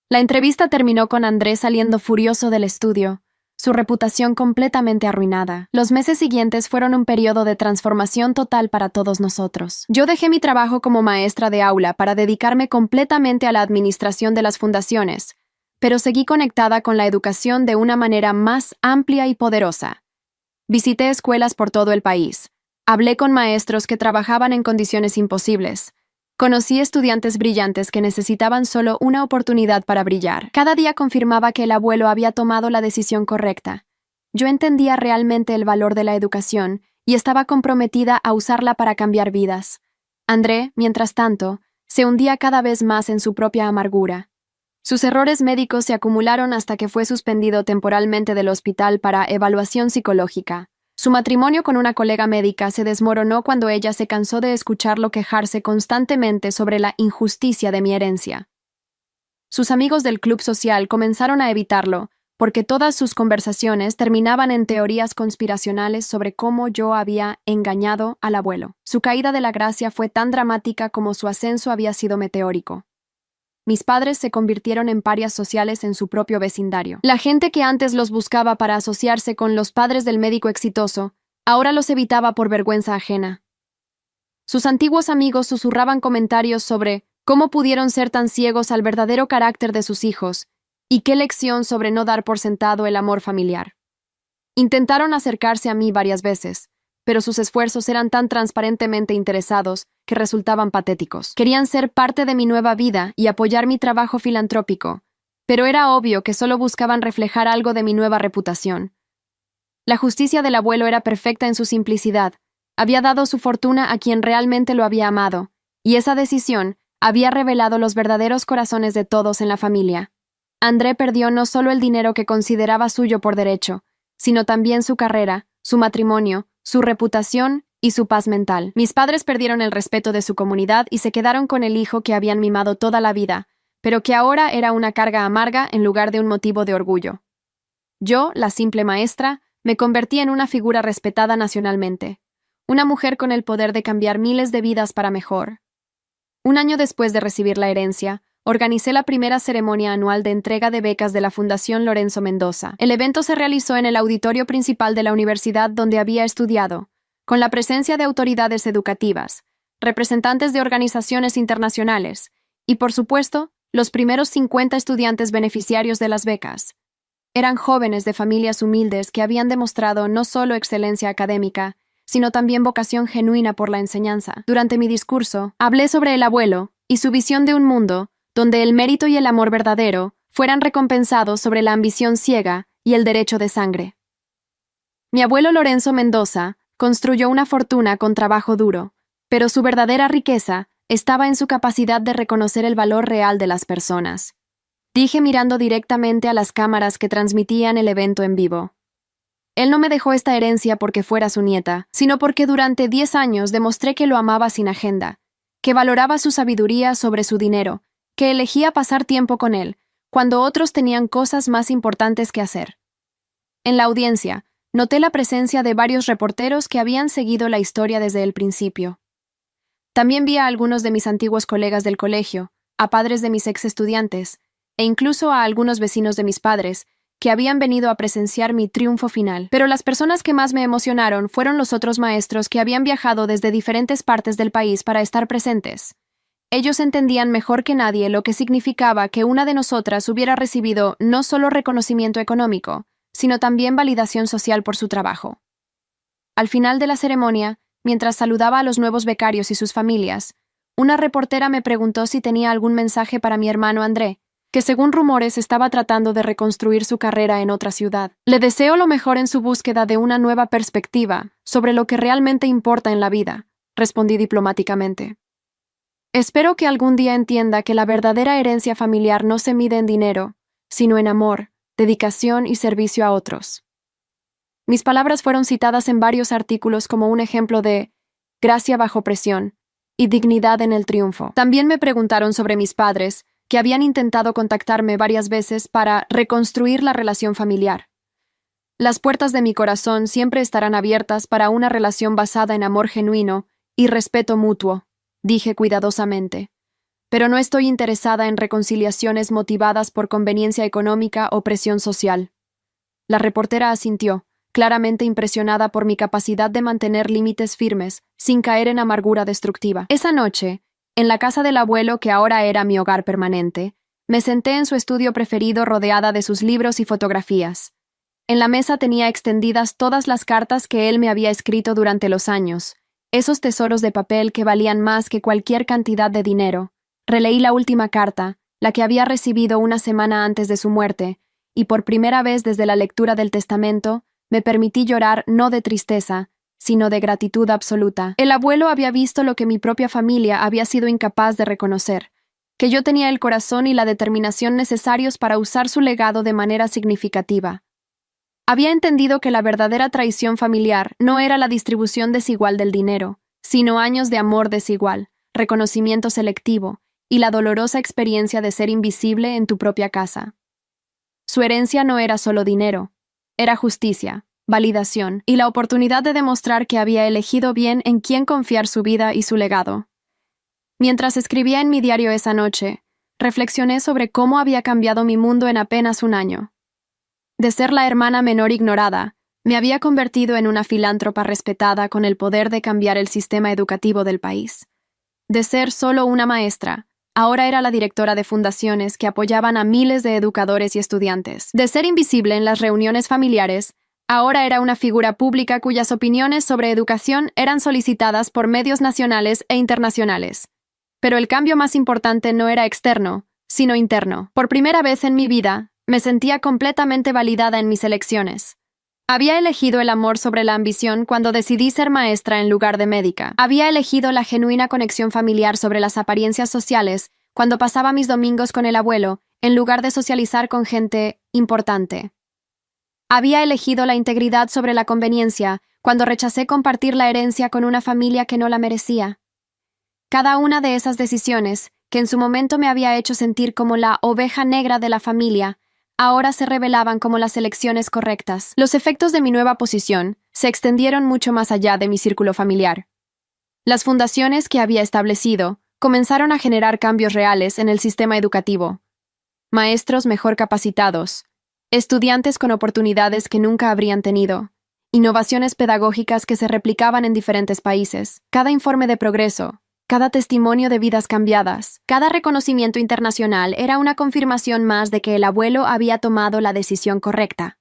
La entrevista terminó con André saliendo furioso del estudio, su reputación completamente arruinada. Los meses siguientes fueron un periodo de transformación total para todos nosotros. Yo dejé mi trabajo como maestra de aula para dedicarme completamente a la administración de las fundaciones, pero seguí conectada con la educación de una manera más amplia y poderosa. Visité escuelas por todo el país. Hablé con maestros que trabajaban en condiciones imposibles. Conocí estudiantes brillantes que necesitaban solo una oportunidad para brillar. Cada día confirmaba que el abuelo había tomado la decisión correcta. Yo entendía realmente el valor de la educación y estaba comprometida a usarla para cambiar vidas. André, mientras tanto, se hundía cada vez más en su propia amargura. Sus errores médicos se acumularon hasta que fue suspendido temporalmente del hospital para evaluación psicológica. Su matrimonio con una colega médica se desmoronó cuando ella se cansó de escucharlo quejarse constantemente sobre la injusticia de mi herencia. Sus amigos del club social comenzaron a evitarlo, porque todas sus conversaciones terminaban en teorías conspiracionales sobre cómo yo había engañado al abuelo. Su caída de la gracia fue tan dramática como su ascenso había sido meteórico. Mis padres se convirtieron en parias sociales en su propio vecindario. La gente que antes los buscaba para asociarse con los padres del médico exitoso, ahora los evitaba por vergüenza ajena. Sus antiguos amigos susurraban comentarios sobre cómo pudieron ser tan ciegos al verdadero carácter de sus hijos y qué lección sobre no dar por sentado el amor familiar. Intentaron acercarse a mí varias veces, pero sus esfuerzos eran tan transparentemente interesados que resultaban patéticos. Querían ser parte de mi nueva vida y apoyar mi trabajo filantrópico, pero era obvio que solo buscaban reflejar algo de mi nueva reputación. La justicia del abuelo era perfecta en su simplicidad. Había dado su fortuna a quien realmente lo había amado, y esa decisión había revelado los verdaderos corazones de todos en la familia. André perdió no solo el dinero que consideraba suyo por derecho, sino también su carrera, su matrimonio, su reputación y su paz mental. Mis padres perdieron el respeto de su comunidad y se quedaron con el hijo que habían mimado toda la vida, pero que ahora era una carga amarga en lugar de un motivo de orgullo. Yo, la simple maestra, me convertí en una figura respetada nacionalmente, una mujer con el poder de cambiar miles de vidas para mejor. Un año después de recibir la herencia, organicé la primera ceremonia anual de entrega de becas de la Fundación Lorenzo Mendoza. El evento se realizó en el auditorio principal de la universidad donde había estudiado, con la presencia de autoridades educativas, representantes de organizaciones internacionales y, por supuesto, los primeros 50 estudiantes beneficiarios de las becas. Eran jóvenes de familias humildes que habían demostrado no solo excelencia académica, sino también vocación genuina por la enseñanza. Durante mi discurso, hablé sobre el abuelo y su visión de un mundo donde el mérito y el amor verdadero fueran recompensados sobre la ambición ciega y el derecho de sangre. Mi abuelo Lorenzo Mendoza construyó una fortuna con trabajo duro, pero su verdadera riqueza estaba en su capacidad de reconocer el valor real de las personas. Dije mirando directamente a las cámaras que transmitían el evento en vivo. Él no me dejó esta herencia porque fuera su nieta, sino porque durante 10 años demostré que lo amaba sin agenda, que valoraba su sabiduría sobre su dinero, que elegía pasar tiempo con él, cuando otros tenían cosas más importantes que hacer. En la audiencia, noté la presencia de varios reporteros que habían seguido la historia desde el principio. También vi a algunos de mis antiguos colegas del colegio, a padres de mis ex estudiantes, e incluso a algunos vecinos de mis padres, que habían venido a presenciar mi triunfo final. Pero las personas que más me emocionaron fueron los otros maestros que habían viajado desde diferentes partes del país para estar presentes. Ellos entendían mejor que nadie lo que significaba que una de nosotras hubiera recibido no solo reconocimiento económico, sino también validación social por su trabajo. Al final de la ceremonia, mientras saludaba a los nuevos becarios y sus familias, una reportera me preguntó si tenía algún mensaje para mi hermano André, que según rumores estaba tratando de reconstruir su carrera en otra ciudad. Le deseo lo mejor en su búsqueda de una nueva perspectiva sobre lo que realmente importa en la vida, respondí diplomáticamente. Espero que algún día entienda que la verdadera herencia familiar no se mide en dinero, sino en amor, dedicación y servicio a otros. Mis palabras fueron citadas en varios artículos como un ejemplo de gracia bajo presión y dignidad en el triunfo. También me preguntaron sobre mis padres, que habían intentado contactarme varias veces para reconstruir la relación familiar. Las puertas de mi corazón siempre estarán abiertas para una relación basada en amor genuino y respeto mutuo, dije cuidadosamente. Pero no estoy interesada en reconciliaciones motivadas por conveniencia económica o presión social. La reportera asintió, claramente impresionada por mi capacidad de mantener límites firmes, sin caer en amargura destructiva. Esa noche, en la casa del abuelo que ahora era mi hogar permanente, me senté en su estudio preferido rodeada de sus libros y fotografías. En la mesa tenía extendidas todas las cartas que él me había escrito durante los años, esos tesoros de papel que valían más que cualquier cantidad de dinero. Releí la última carta, la que había recibido una semana antes de su muerte, y por primera vez desde la lectura del testamento, me permití llorar no de tristeza, sino de gratitud absoluta. El abuelo había visto lo que mi propia familia había sido incapaz de reconocer, que yo tenía el corazón y la determinación necesarios para usar su legado de manera significativa. Había entendido que la verdadera traición familiar no era la distribución desigual del dinero, sino años de amor desigual, reconocimiento selectivo y la dolorosa experiencia de ser invisible en tu propia casa. Su herencia no era solo dinero, era justicia, validación y la oportunidad de demostrar que había elegido bien en quién confiar su vida y su legado. Mientras escribía en mi diario esa noche, reflexioné sobre cómo había cambiado mi mundo en apenas un año. De ser la hermana menor ignorada, me había convertido en una filántropa respetada con el poder de cambiar el sistema educativo del país. De ser solo una maestra, ahora era la directora de fundaciones que apoyaban a miles de educadores y estudiantes. De ser invisible en las reuniones familiares, ahora era una figura pública cuyas opiniones sobre educación eran solicitadas por medios nacionales e internacionales. Pero el cambio más importante no era externo, sino interno. Por primera vez en mi vida, me sentía completamente validada en mis elecciones. Había elegido el amor sobre la ambición cuando decidí ser maestra en lugar de médica. Había elegido la genuina conexión familiar sobre las apariencias sociales cuando pasaba mis domingos con el abuelo, en lugar de socializar con gente importante. Había elegido la integridad sobre la conveniencia cuando rechacé compartir la herencia con una familia que no la merecía. Cada una de esas decisiones, que en su momento me había hecho sentir como la oveja negra de la familia, ahora se revelaban como las elecciones correctas. Los efectos de mi nueva posición se extendieron mucho más allá de mi círculo familiar. Las fundaciones que había establecido comenzaron a generar cambios reales en el sistema educativo. Maestros mejor capacitados, estudiantes con oportunidades que nunca habrían tenido, innovaciones pedagógicas que se replicaban en diferentes países. Cada informe de progreso, cada testimonio de vidas cambiadas, cada reconocimiento internacional era una confirmación más de que el abuelo había tomado la decisión correcta.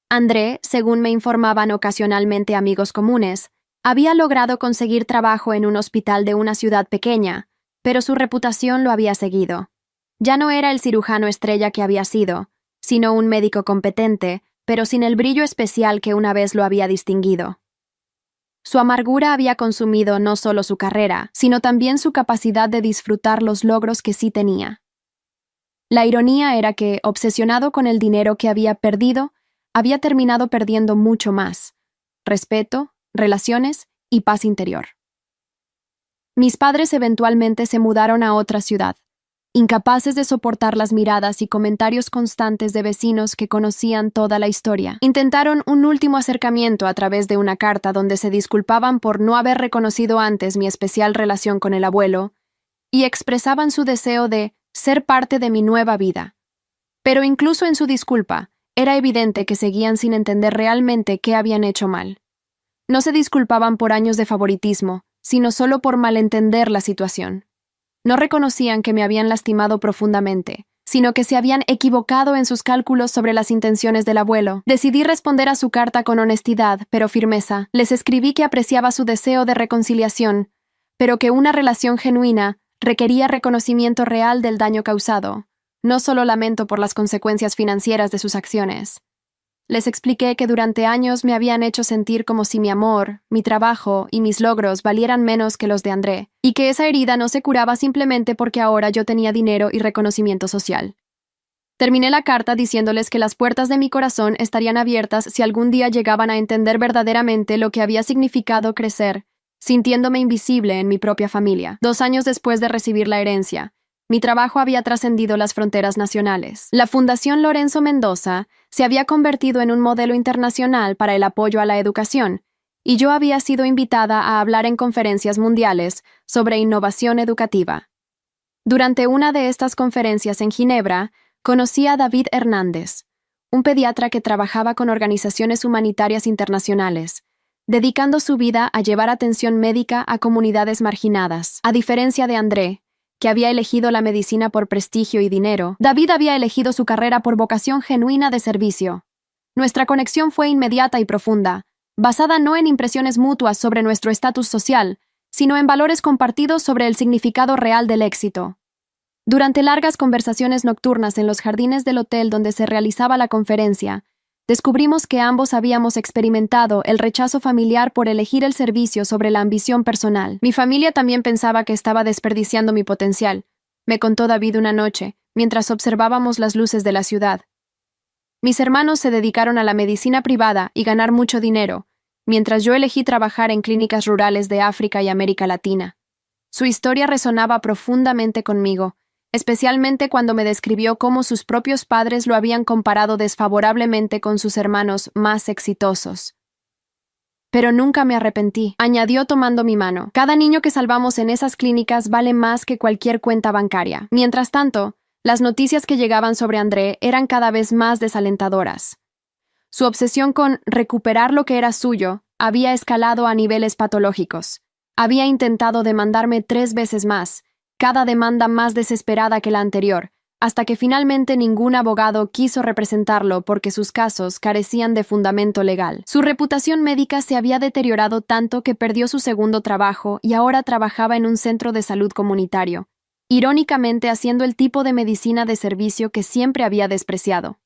André, según me informaban ocasionalmente amigos comunes, había logrado conseguir trabajo en un hospital de una ciudad pequeña, pero su reputación lo había seguido. Ya no era el cirujano estrella que había sido, sino un médico competente, pero sin el brillo especial que una vez lo había distinguido. Su amargura había consumido no solo su carrera, sino también su capacidad de disfrutar los logros que sí tenía. La ironía era que, obsesionado con el dinero que había perdido, había terminado perdiendo mucho más: respeto, relaciones y paz interior. Mis padres eventualmente se mudaron a otra ciudad, incapaces de soportar las miradas y comentarios constantes de vecinos que conocían toda la historia. Intentaron un último acercamiento a través de una carta donde se disculpaban por no haber reconocido antes mi especial relación con el abuelo y expresaban su deseo de ser parte de mi nueva vida. Pero incluso en su disculpa, era evidente que seguían sin entender realmente qué habían hecho mal. No se disculpaban por años de favoritismo, sino solo por malentender la situación. No reconocían que me habían lastimado profundamente, sino que se habían equivocado en sus cálculos sobre las intenciones del abuelo. Decidí responder a su carta con honestidad, pero firmeza. Les escribí que apreciaba su deseo de reconciliación, pero que una relación genuina requería reconocimiento real del daño causado, no solo lamento por las consecuencias financieras de sus acciones. Les expliqué que durante años me habían hecho sentir como si mi amor, mi trabajo y mis logros valieran menos que los de André, y que esa herida no se curaba simplemente porque ahora yo tenía dinero y reconocimiento social. Terminé la carta diciéndoles que las puertas de mi corazón estarían abiertas si algún día llegaban a entender verdaderamente lo que había significado crecer, sintiéndome invisible en mi propia familia. 2 años después de recibir la herencia, mi trabajo había trascendido las fronteras nacionales. La Fundación Lorenzo Mendoza se había convertido en un modelo internacional para el apoyo a la educación, y yo había sido invitada a hablar en conferencias mundiales sobre innovación educativa. Durante una de estas conferencias en Ginebra, conocí a David Hernández, un pediatra que trabajaba con organizaciones humanitarias internacionales, dedicando su vida a llevar atención médica a comunidades marginadas. A diferencia de André, que había elegido la medicina por prestigio y dinero, David había elegido su carrera por vocación genuina de servicio. Nuestra conexión fue inmediata y profunda, basada no en impresiones mutuas sobre nuestro estatus social, sino en valores compartidos sobre el significado real del éxito. Durante largas conversaciones nocturnas en los jardines del hotel donde se realizaba la conferencia, descubrimos que ambos habíamos experimentado el rechazo familiar por elegir el servicio sobre la ambición personal. Mi familia también pensaba que estaba desperdiciando mi potencial, me contó David una noche, mientras observábamos las luces de la ciudad. Mis hermanos se dedicaron a la medicina privada y ganar mucho dinero, mientras yo elegí trabajar en clínicas rurales de África y América Latina. Su historia resonaba profundamente conmigo, especialmente cuando me describió cómo sus propios padres lo habían comparado desfavorablemente con sus hermanos más exitosos. Pero nunca me arrepentí, añadió tomando mi mano. Cada niño que salvamos en esas clínicas vale más que cualquier cuenta bancaria. Mientras tanto, las noticias que llegaban sobre André eran cada vez más desalentadoras. Su obsesión con recuperar lo que era suyo había escalado a niveles patológicos. Había intentado demandarme 3 veces más, cada demanda más desesperada que la anterior, hasta que finalmente ningún abogado quiso representarlo porque sus casos carecían de fundamento legal. Su reputación médica se había deteriorado tanto que perdió su segundo trabajo y ahora trabajaba en un centro de salud comunitario, irónicamente haciendo el tipo de medicina de servicio que siempre había despreciado.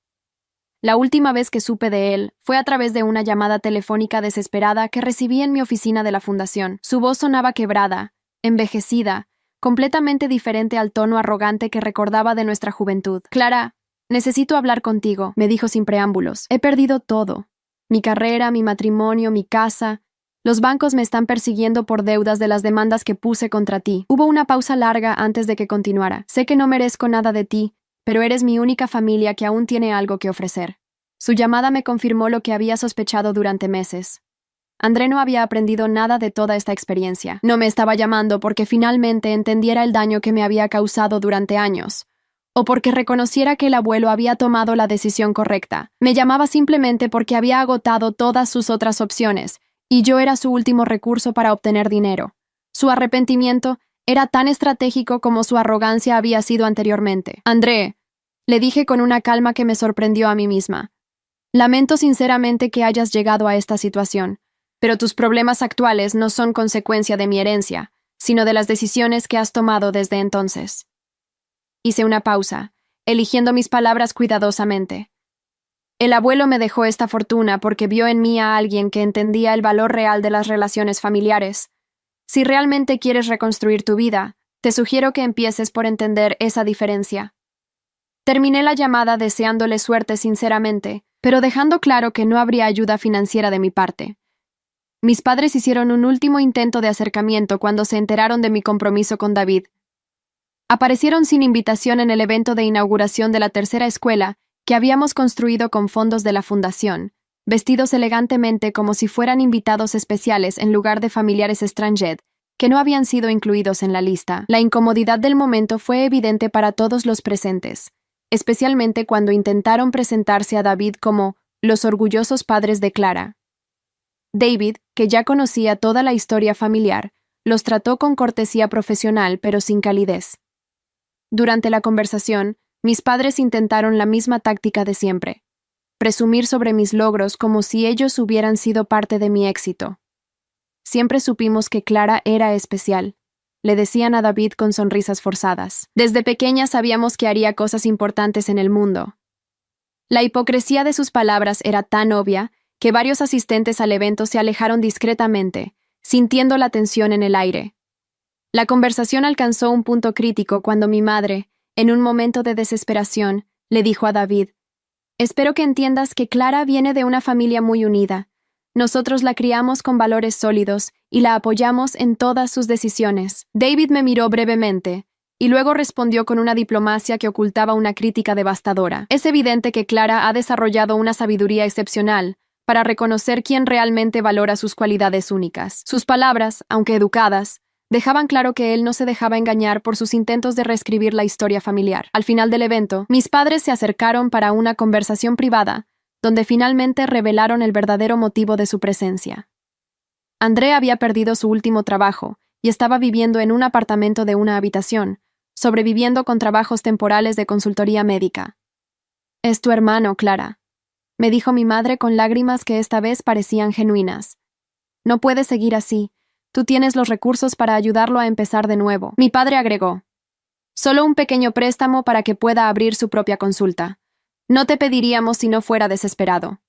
La última vez que supe de él fue a través de una llamada telefónica desesperada que recibí en mi oficina de la fundación. Su voz sonaba quebrada, envejecida, completamente diferente al tono arrogante que recordaba de nuestra juventud. Clara, Necesito hablar contigo, me dijo sin preámbulos. He perdido todo. Mi carrera, mi matrimonio, mi casa. Los bancos me están persiguiendo por deudas de las demandas que puse contra ti. Hubo una pausa larga antes de que continuara. Sé que no merezco nada de ti, pero eres mi única familia que aún tiene algo que ofrecer. Su llamada me confirmó lo que había sospechado durante meses. André no había aprendido nada de toda esta experiencia. No me estaba llamando porque finalmente entendiera el daño que me había causado durante años, o porque reconociera que el abuelo había tomado la decisión correcta. Me llamaba simplemente porque había agotado todas sus otras opciones, y yo era su último recurso para obtener dinero. Su arrepentimiento era tan estratégico como su arrogancia había sido anteriormente. André, le dije con una calma que me sorprendió a mí misma. Lamento sinceramente que hayas llegado a esta situación, pero tus problemas actuales no son consecuencia de mi herencia, sino de las decisiones que has tomado desde entonces. Hice una pausa, eligiendo mis palabras cuidadosamente. El abuelo me dejó esta fortuna porque vio en mí a alguien que entendía el valor real de las relaciones familiares. Si realmente quieres reconstruir tu vida, te sugiero que empieces por entender esa diferencia. Terminé la llamada deseándole suerte sinceramente, pero dejando claro que no habría ayuda financiera de mi parte. Mis padres hicieron un último intento de acercamiento cuando se enteraron de mi compromiso con David. Aparecieron sin invitación en el evento de inauguración de la tercera escuela que habíamos construido con fondos de la fundación, vestidos elegantemente como si fueran invitados especiales en lugar de familiares extranjeros que no habían sido incluidos en la lista. La incomodidad del momento fue evidente para todos los presentes, especialmente cuando intentaron presentarse a David como los orgullosos padres de Clara. David, que ya conocía toda la historia familiar, los trató con cortesía profesional pero sin calidez. Durante la conversación, mis padres intentaron la misma táctica de siempre: presumir sobre mis logros como si ellos hubieran sido parte de mi éxito. Siempre supimos que Clara era especial, le decían a David con sonrisas forzadas. Desde pequeña sabíamos que haría cosas importantes en el mundo. La hipocresía de sus palabras era tan obvia que varios asistentes al evento se alejaron discretamente, sintiendo la tensión en el aire. La conversación alcanzó un punto crítico cuando mi madre, en un momento de desesperación, le dijo a David: «Espero que entiendas que Clara viene de una familia muy unida. Nosotros la criamos con valores sólidos y la apoyamos en todas sus decisiones». David me miró brevemente, y luego respondió con una diplomacia que ocultaba una crítica devastadora. «Es evidente que Clara ha desarrollado una sabiduría excepcional para reconocer quién realmente valora sus cualidades únicas». Sus palabras, aunque educadas, dejaban claro que él no se dejaba engañar por sus intentos de reescribir la historia familiar. Al final del evento, mis padres se acercaron para una conversación privada, donde finalmente revelaron el verdadero motivo de su presencia. André había perdido su último trabajo y estaba viviendo en un apartamento de una habitación, sobreviviendo con trabajos temporales de consultoría médica. «Es tu hermano, Clara», me dijo mi madre con lágrimas que esta vez parecían genuinas. «No puedes seguir así. Tú tienes los recursos para ayudarlo a empezar de nuevo». Mi padre agregó: «Solo un pequeño préstamo para que pueda abrir su propia consulta. No te pediríamos si no fuera desesperado».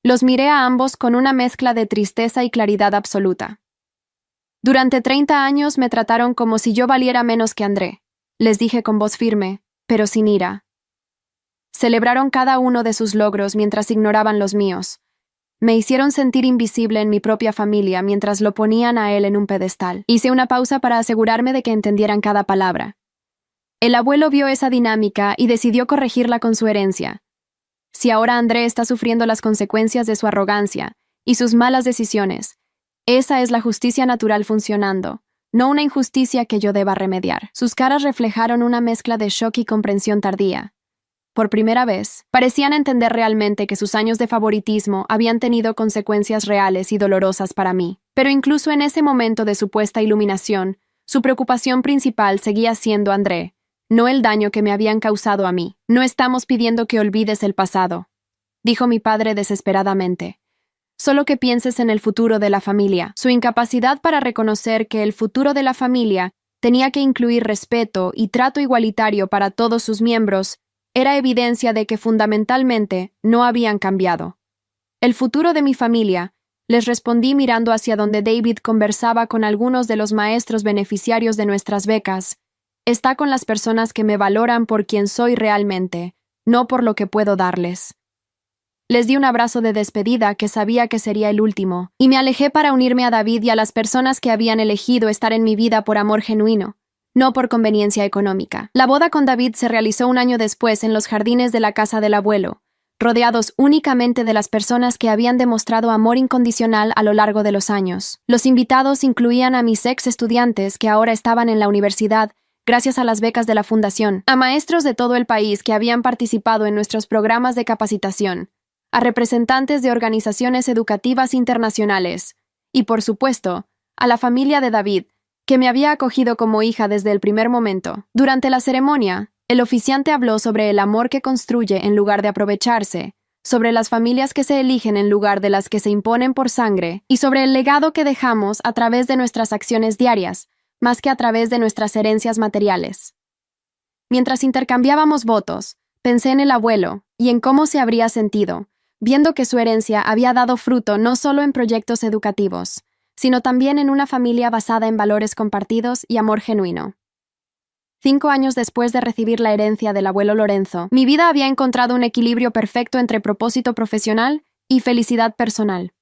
Los miré a ambos con una mezcla de tristeza y claridad absoluta. «Durante 30 años me trataron como si yo valiera menos que André», les dije con voz firme, pero sin ira. Celebraron cada uno de sus logros mientras ignoraban los míos. Me hicieron sentir invisible en mi propia familia mientras lo ponían a él en un pedestal. Hice una pausa para asegurarme de que entendieran cada palabra. El abuelo vio esa dinámica y decidió corregirla con su herencia. Si ahora André está sufriendo las consecuencias de su arrogancia y sus malas decisiones, esa es la justicia natural funcionando, no una injusticia que yo deba remediar. Sus caras reflejaron una mezcla de shock y comprensión tardía. Por primera vez, parecían entender realmente que sus años de favoritismo habían tenido consecuencias reales y dolorosas para mí. Pero incluso en ese momento de supuesta iluminación, su preocupación principal seguía siendo André, no el daño que me habían causado a mí. «No estamos pidiendo que olvides el pasado», dijo mi padre desesperadamente. «Solo que pienses en el futuro de la familia». Su incapacidad para reconocer que el futuro de la familia tenía que incluir respeto y trato igualitario para todos sus miembros era evidencia de que fundamentalmente no habían cambiado. «El futuro de mi familia», les respondí mirando hacia donde David conversaba con algunos de los maestros beneficiarios de nuestras becas, «está con las personas que me valoran por quien soy realmente, no por lo que puedo darles. Les di un abrazo de despedida que sabía que sería el último, y me alejé para unirme a David y a las personas que habían elegido estar en mi vida por amor genuino, no por conveniencia económica. La boda con David se realizó un año después en los jardines de la casa del abuelo, rodeados únicamente de las personas que habían demostrado amor incondicional a lo largo de los años. Los invitados incluían a mis ex estudiantes que ahora estaban en la universidad gracias a las becas de la fundación, a maestros de todo el país que habían participado en nuestros programas de capacitación, a representantes de organizaciones educativas internacionales y, por supuesto, a la familia de David, que me había acogido como hija desde el primer momento. Durante la ceremonia, el oficiante habló sobre el amor que construye en lugar de aprovecharse, sobre las familias que se eligen en lugar de las que se imponen por sangre, y sobre el legado que dejamos a través de nuestras acciones diarias, más que a través de nuestras herencias materiales. Mientras intercambiábamos votos, pensé en el abuelo y en cómo se habría sentido, viendo que su herencia había dado fruto no solo en proyectos educativos, sino también en una familia basada en valores compartidos y amor genuino. 5 años después de recibir la herencia del abuelo Lorenzo, mi vida había encontrado un equilibrio perfecto entre propósito profesional y felicidad personal.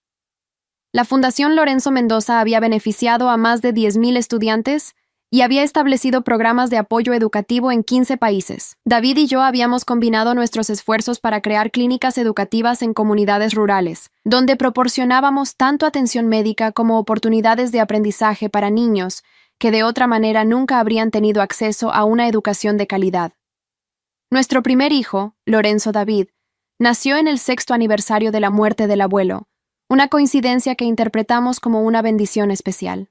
La Fundación Lorenzo Mendoza había beneficiado a más de 10,000 estudiantes y había establecido programas de apoyo educativo en 15 países. David y yo habíamos combinado nuestros esfuerzos para crear clínicas educativas en comunidades rurales, donde proporcionábamos tanto atención médica como oportunidades de aprendizaje para niños que de otra manera nunca habrían tenido acceso a una educación de calidad. Nuestro primer hijo, Lorenzo David, nació en el 6º aniversario de la muerte del abuelo, una coincidencia que interpretamos como una bendición especial.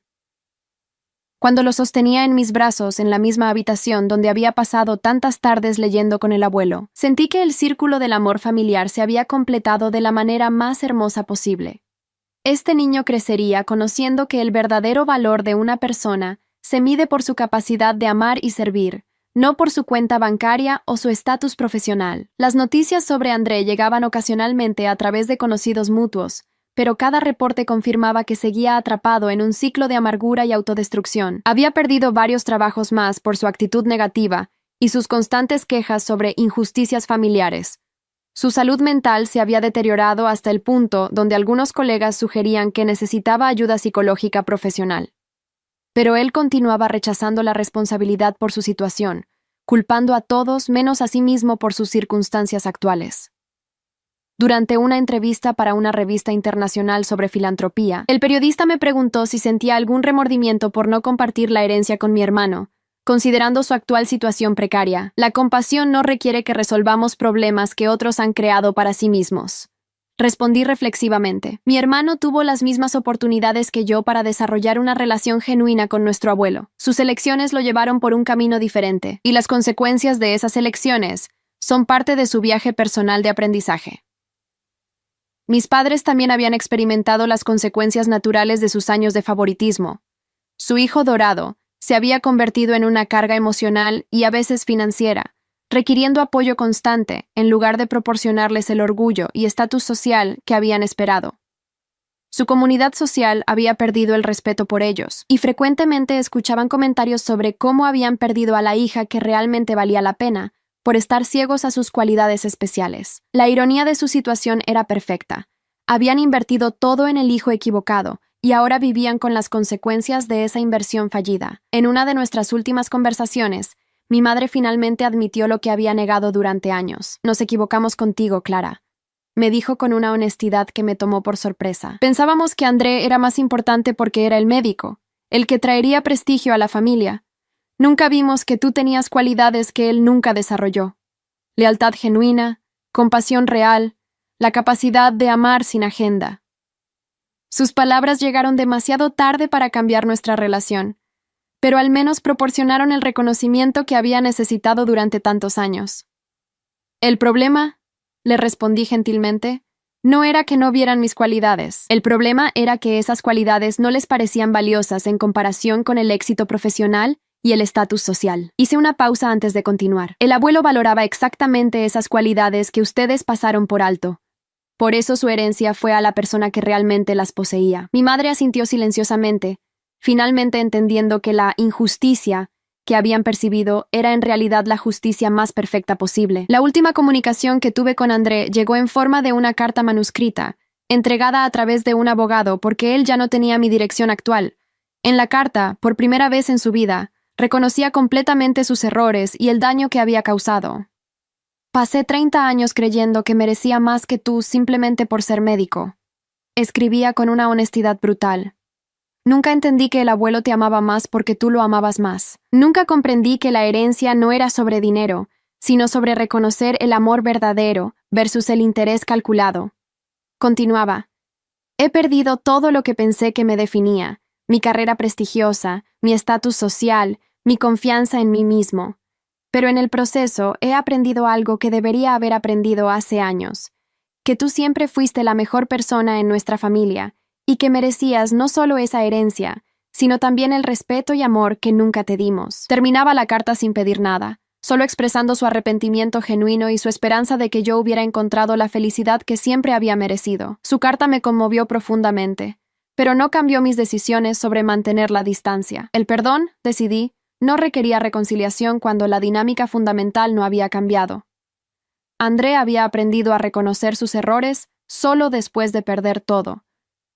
Cuando lo sostenía en mis brazos en la misma habitación donde había pasado tantas tardes leyendo con el abuelo, sentí que el círculo del amor familiar se había completado de la manera más hermosa posible. Este niño crecería conociendo que el verdadero valor de una persona se mide por su capacidad de amar y servir, no por su cuenta bancaria o su estatus profesional. Las noticias sobre André llegaban ocasionalmente a través de conocidos mutuos, pero cada reporte confirmaba que seguía atrapado en un ciclo de amargura y autodestrucción. Había perdido varios trabajos más por su actitud negativa y sus constantes quejas sobre injusticias familiares. Su salud mental se había deteriorado hasta el punto donde algunos colegas sugerían que necesitaba ayuda psicológica profesional. Pero él continuaba rechazando la responsabilidad por su situación, culpando a todos menos a sí mismo por sus circunstancias actuales. Durante una entrevista para una revista internacional sobre filantropía, el periodista me preguntó si sentía algún remordimiento por no compartir la herencia con mi hermano, considerando su actual situación precaria. La compasión no requiere que resolvamos problemas que otros han creado para sí mismos. Respondí reflexivamente. Mi hermano tuvo las mismas oportunidades que yo para desarrollar una relación genuina con nuestro abuelo. Sus elecciones lo llevaron por un camino diferente, y las consecuencias de esas elecciones son parte de su viaje personal de aprendizaje. Mis padres también habían experimentado las consecuencias naturales de sus años de favoritismo. Su hijo dorado se había convertido en una carga emocional y a veces financiera, requiriendo apoyo constante en lugar de proporcionarles el orgullo y estatus social que habían esperado. Su comunidad social había perdido el respeto por ellos, y frecuentemente escuchaban comentarios sobre cómo habían perdido a la hija que realmente valía la pena, por estar ciegos a sus cualidades especiales. La ironía de su situación era perfecta. Habían invertido todo en el hijo equivocado, y ahora vivían con las consecuencias de esa inversión fallida. En una de nuestras últimas conversaciones, mi madre finalmente admitió lo que había negado durante años. Nos equivocamos contigo, Clara, me dijo con una honestidad que me tomó por sorpresa. Pensábamos que André era más importante porque era el médico, el que traería prestigio a la familia. Nunca vimos que tú tenías cualidades que él nunca desarrolló. Lealtad genuina, compasión real, la capacidad de amar sin agenda. Sus palabras llegaron demasiado tarde para cambiar nuestra relación, pero al menos proporcionaron el reconocimiento que había necesitado durante tantos años. El problema, le respondí gentilmente, no era que no vieran mis cualidades. El problema era que esas cualidades no les parecían valiosas en comparación con el éxito profesional y el estatus social. Hice una pausa antes de continuar. El abuelo valoraba exactamente esas cualidades que ustedes pasaron por alto. Por eso su herencia fue a la persona que realmente las poseía. Mi madre asintió silenciosamente, finalmente entendiendo que la injusticia que habían percibido era en realidad la justicia más perfecta posible. La última comunicación que tuve con André llegó en forma de una carta manuscrita, entregada a través de un abogado porque él ya no tenía mi dirección actual. En la carta, por primera vez en su vida, reconocía completamente sus errores y el daño que había causado. Pasé 30 años creyendo que merecía más que tú simplemente por ser médico. Escribía con una honestidad brutal. Nunca entendí que el abuelo te amaba más porque tú lo amabas más. Nunca comprendí que la herencia no era sobre dinero, sino sobre reconocer el amor verdadero versus el interés calculado. Continuaba. He perdido todo lo que pensé que me definía, mi carrera prestigiosa, mi estatus social, mi confianza en mí mismo. Pero en el proceso he aprendido algo que debería haber aprendido hace años, que tú siempre fuiste la mejor persona en nuestra familia, y que merecías no solo esa herencia, sino también el respeto y amor que nunca te dimos. Terminaba la carta sin pedir nada, solo expresando su arrepentimiento genuino y su esperanza de que yo hubiera encontrado la felicidad que siempre había merecido. Su carta me conmovió profundamente, pero no cambió mis decisiones sobre mantener la distancia. El perdón, decidí, no requería reconciliación cuando la dinámica fundamental no había cambiado. André había aprendido a reconocer sus errores solo después de perder todo.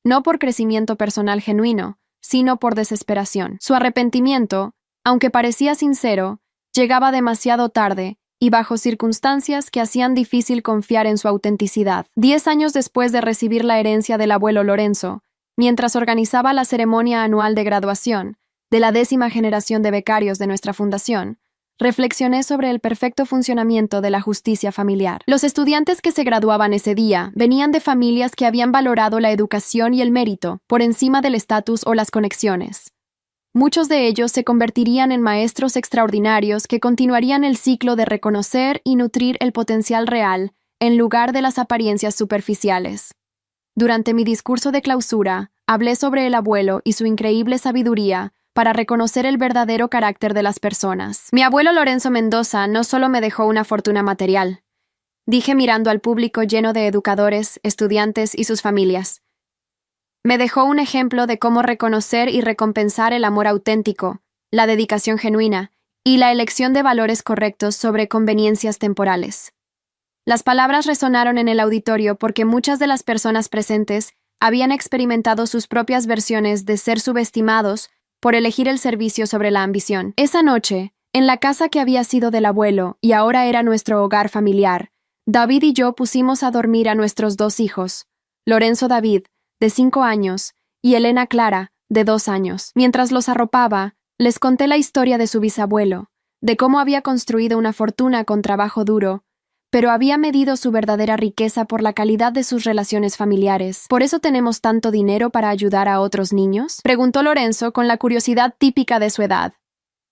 No por crecimiento personal genuino, sino por desesperación. Su arrepentimiento, aunque parecía sincero, llegaba demasiado tarde y bajo circunstancias que hacían difícil confiar en su autenticidad. 10 años después de recibir la herencia del abuelo Lorenzo, mientras organizaba la ceremonia anual de graduación de la 10ª generación de becarios de nuestra fundación, reflexioné sobre el perfecto funcionamiento de la justicia familiar. Los estudiantes que se graduaban ese día venían de familias que habían valorado la educación y el mérito por encima del estatus o las conexiones. Muchos de ellos se convertirían en maestros extraordinarios que continuarían el ciclo de reconocer y nutrir el potencial real en lugar de las apariencias superficiales. Durante mi discurso de clausura, hablé sobre el abuelo y su increíble sabiduría para reconocer el verdadero carácter de las personas. Mi abuelo Lorenzo Mendoza no solo me dejó una fortuna material, dije mirando al público lleno de educadores, estudiantes y sus familias. Me dejó un ejemplo de cómo reconocer y recompensar el amor auténtico, la dedicación genuina y la elección de valores correctos sobre conveniencias temporales. Las palabras resonaron en el auditorio porque muchas de las personas presentes habían experimentado sus propias versiones de ser subestimados por elegir el servicio sobre la ambición. Esa noche, en la casa que había sido del abuelo y ahora era nuestro hogar familiar, David y yo pusimos a dormir a nuestros 2 hijos, Lorenzo David, de 5 años, y Elena Clara, de 2 años. Mientras los arropaba, les conté la historia de su bisabuelo, de cómo había construido una fortuna con trabajo duro, pero había medido su verdadera riqueza por la calidad de sus relaciones familiares. ¿Por eso tenemos tanto dinero para ayudar a otros niños?, preguntó Lorenzo con la curiosidad típica de su edad.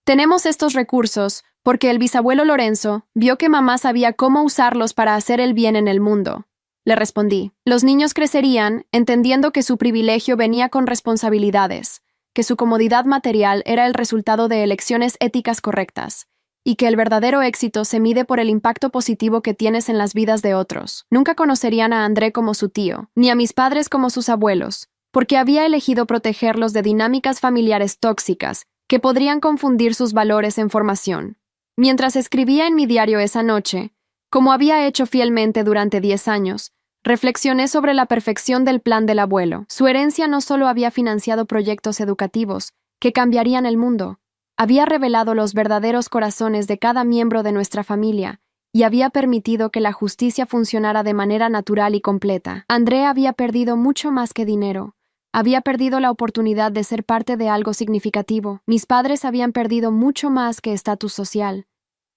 Tenemos estos recursos porque el bisabuelo Lorenzo vio que mamá sabía cómo usarlos para hacer el bien en el mundo, le respondí. Los niños crecerían entendiendo que su privilegio venía con responsabilidades, que su comodidad material era el resultado de elecciones éticas correctas, y que el verdadero éxito se mide por el impacto positivo que tienes en las vidas de otros. Nunca conocerían a André como su tío, ni a mis padres como sus abuelos, porque había elegido protegerlos de dinámicas familiares tóxicas que podrían confundir sus valores en formación. Mientras escribía en mi diario esa noche, como había hecho fielmente durante 10 años, reflexioné sobre la perfección del plan del abuelo. Su herencia no solo había financiado proyectos educativos que cambiarían el mundo, había revelado los verdaderos corazones de cada miembro de nuestra familia y había permitido que la justicia funcionara de manera natural y completa. André había perdido mucho más que dinero. Había perdido la oportunidad de ser parte de algo significativo. Mis padres habían perdido mucho más que estatus social.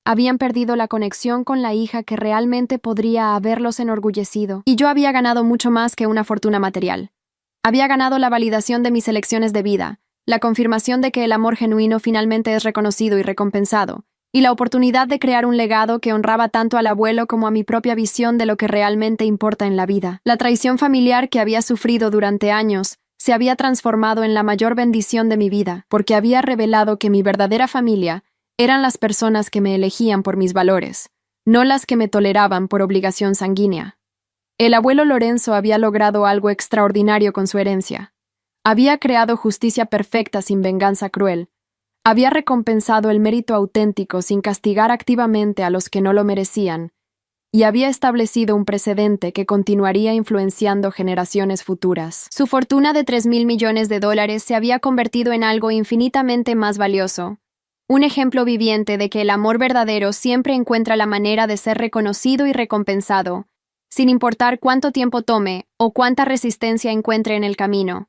Habían perdido la conexión con la hija que realmente podría haberlos enorgullecido. Y yo había ganado mucho más que una fortuna material. Había ganado la validación de mis elecciones de vida, la confirmación de que el amor genuino finalmente es reconocido y recompensado, y la oportunidad de crear un legado que honraba tanto al abuelo como a mi propia visión de lo que realmente importa en la vida. La traición familiar que había sufrido durante años se había transformado en la mayor bendición de mi vida, porque había revelado que mi verdadera familia eran las personas que me elegían por mis valores, no las que me toleraban por obligación sanguínea. El abuelo Lorenzo había logrado algo extraordinario con su herencia. Había creado justicia perfecta sin venganza cruel. Había recompensado el mérito auténtico sin castigar activamente a los que no lo merecían, y había establecido un precedente que continuaría influenciando generaciones futuras. Su fortuna de 3.000 millones de dólares se había convertido en algo infinitamente más valioso, un ejemplo viviente de que el amor verdadero siempre encuentra la manera de ser reconocido y recompensado, sin importar cuánto tiempo tome o cuánta resistencia encuentre en el camino.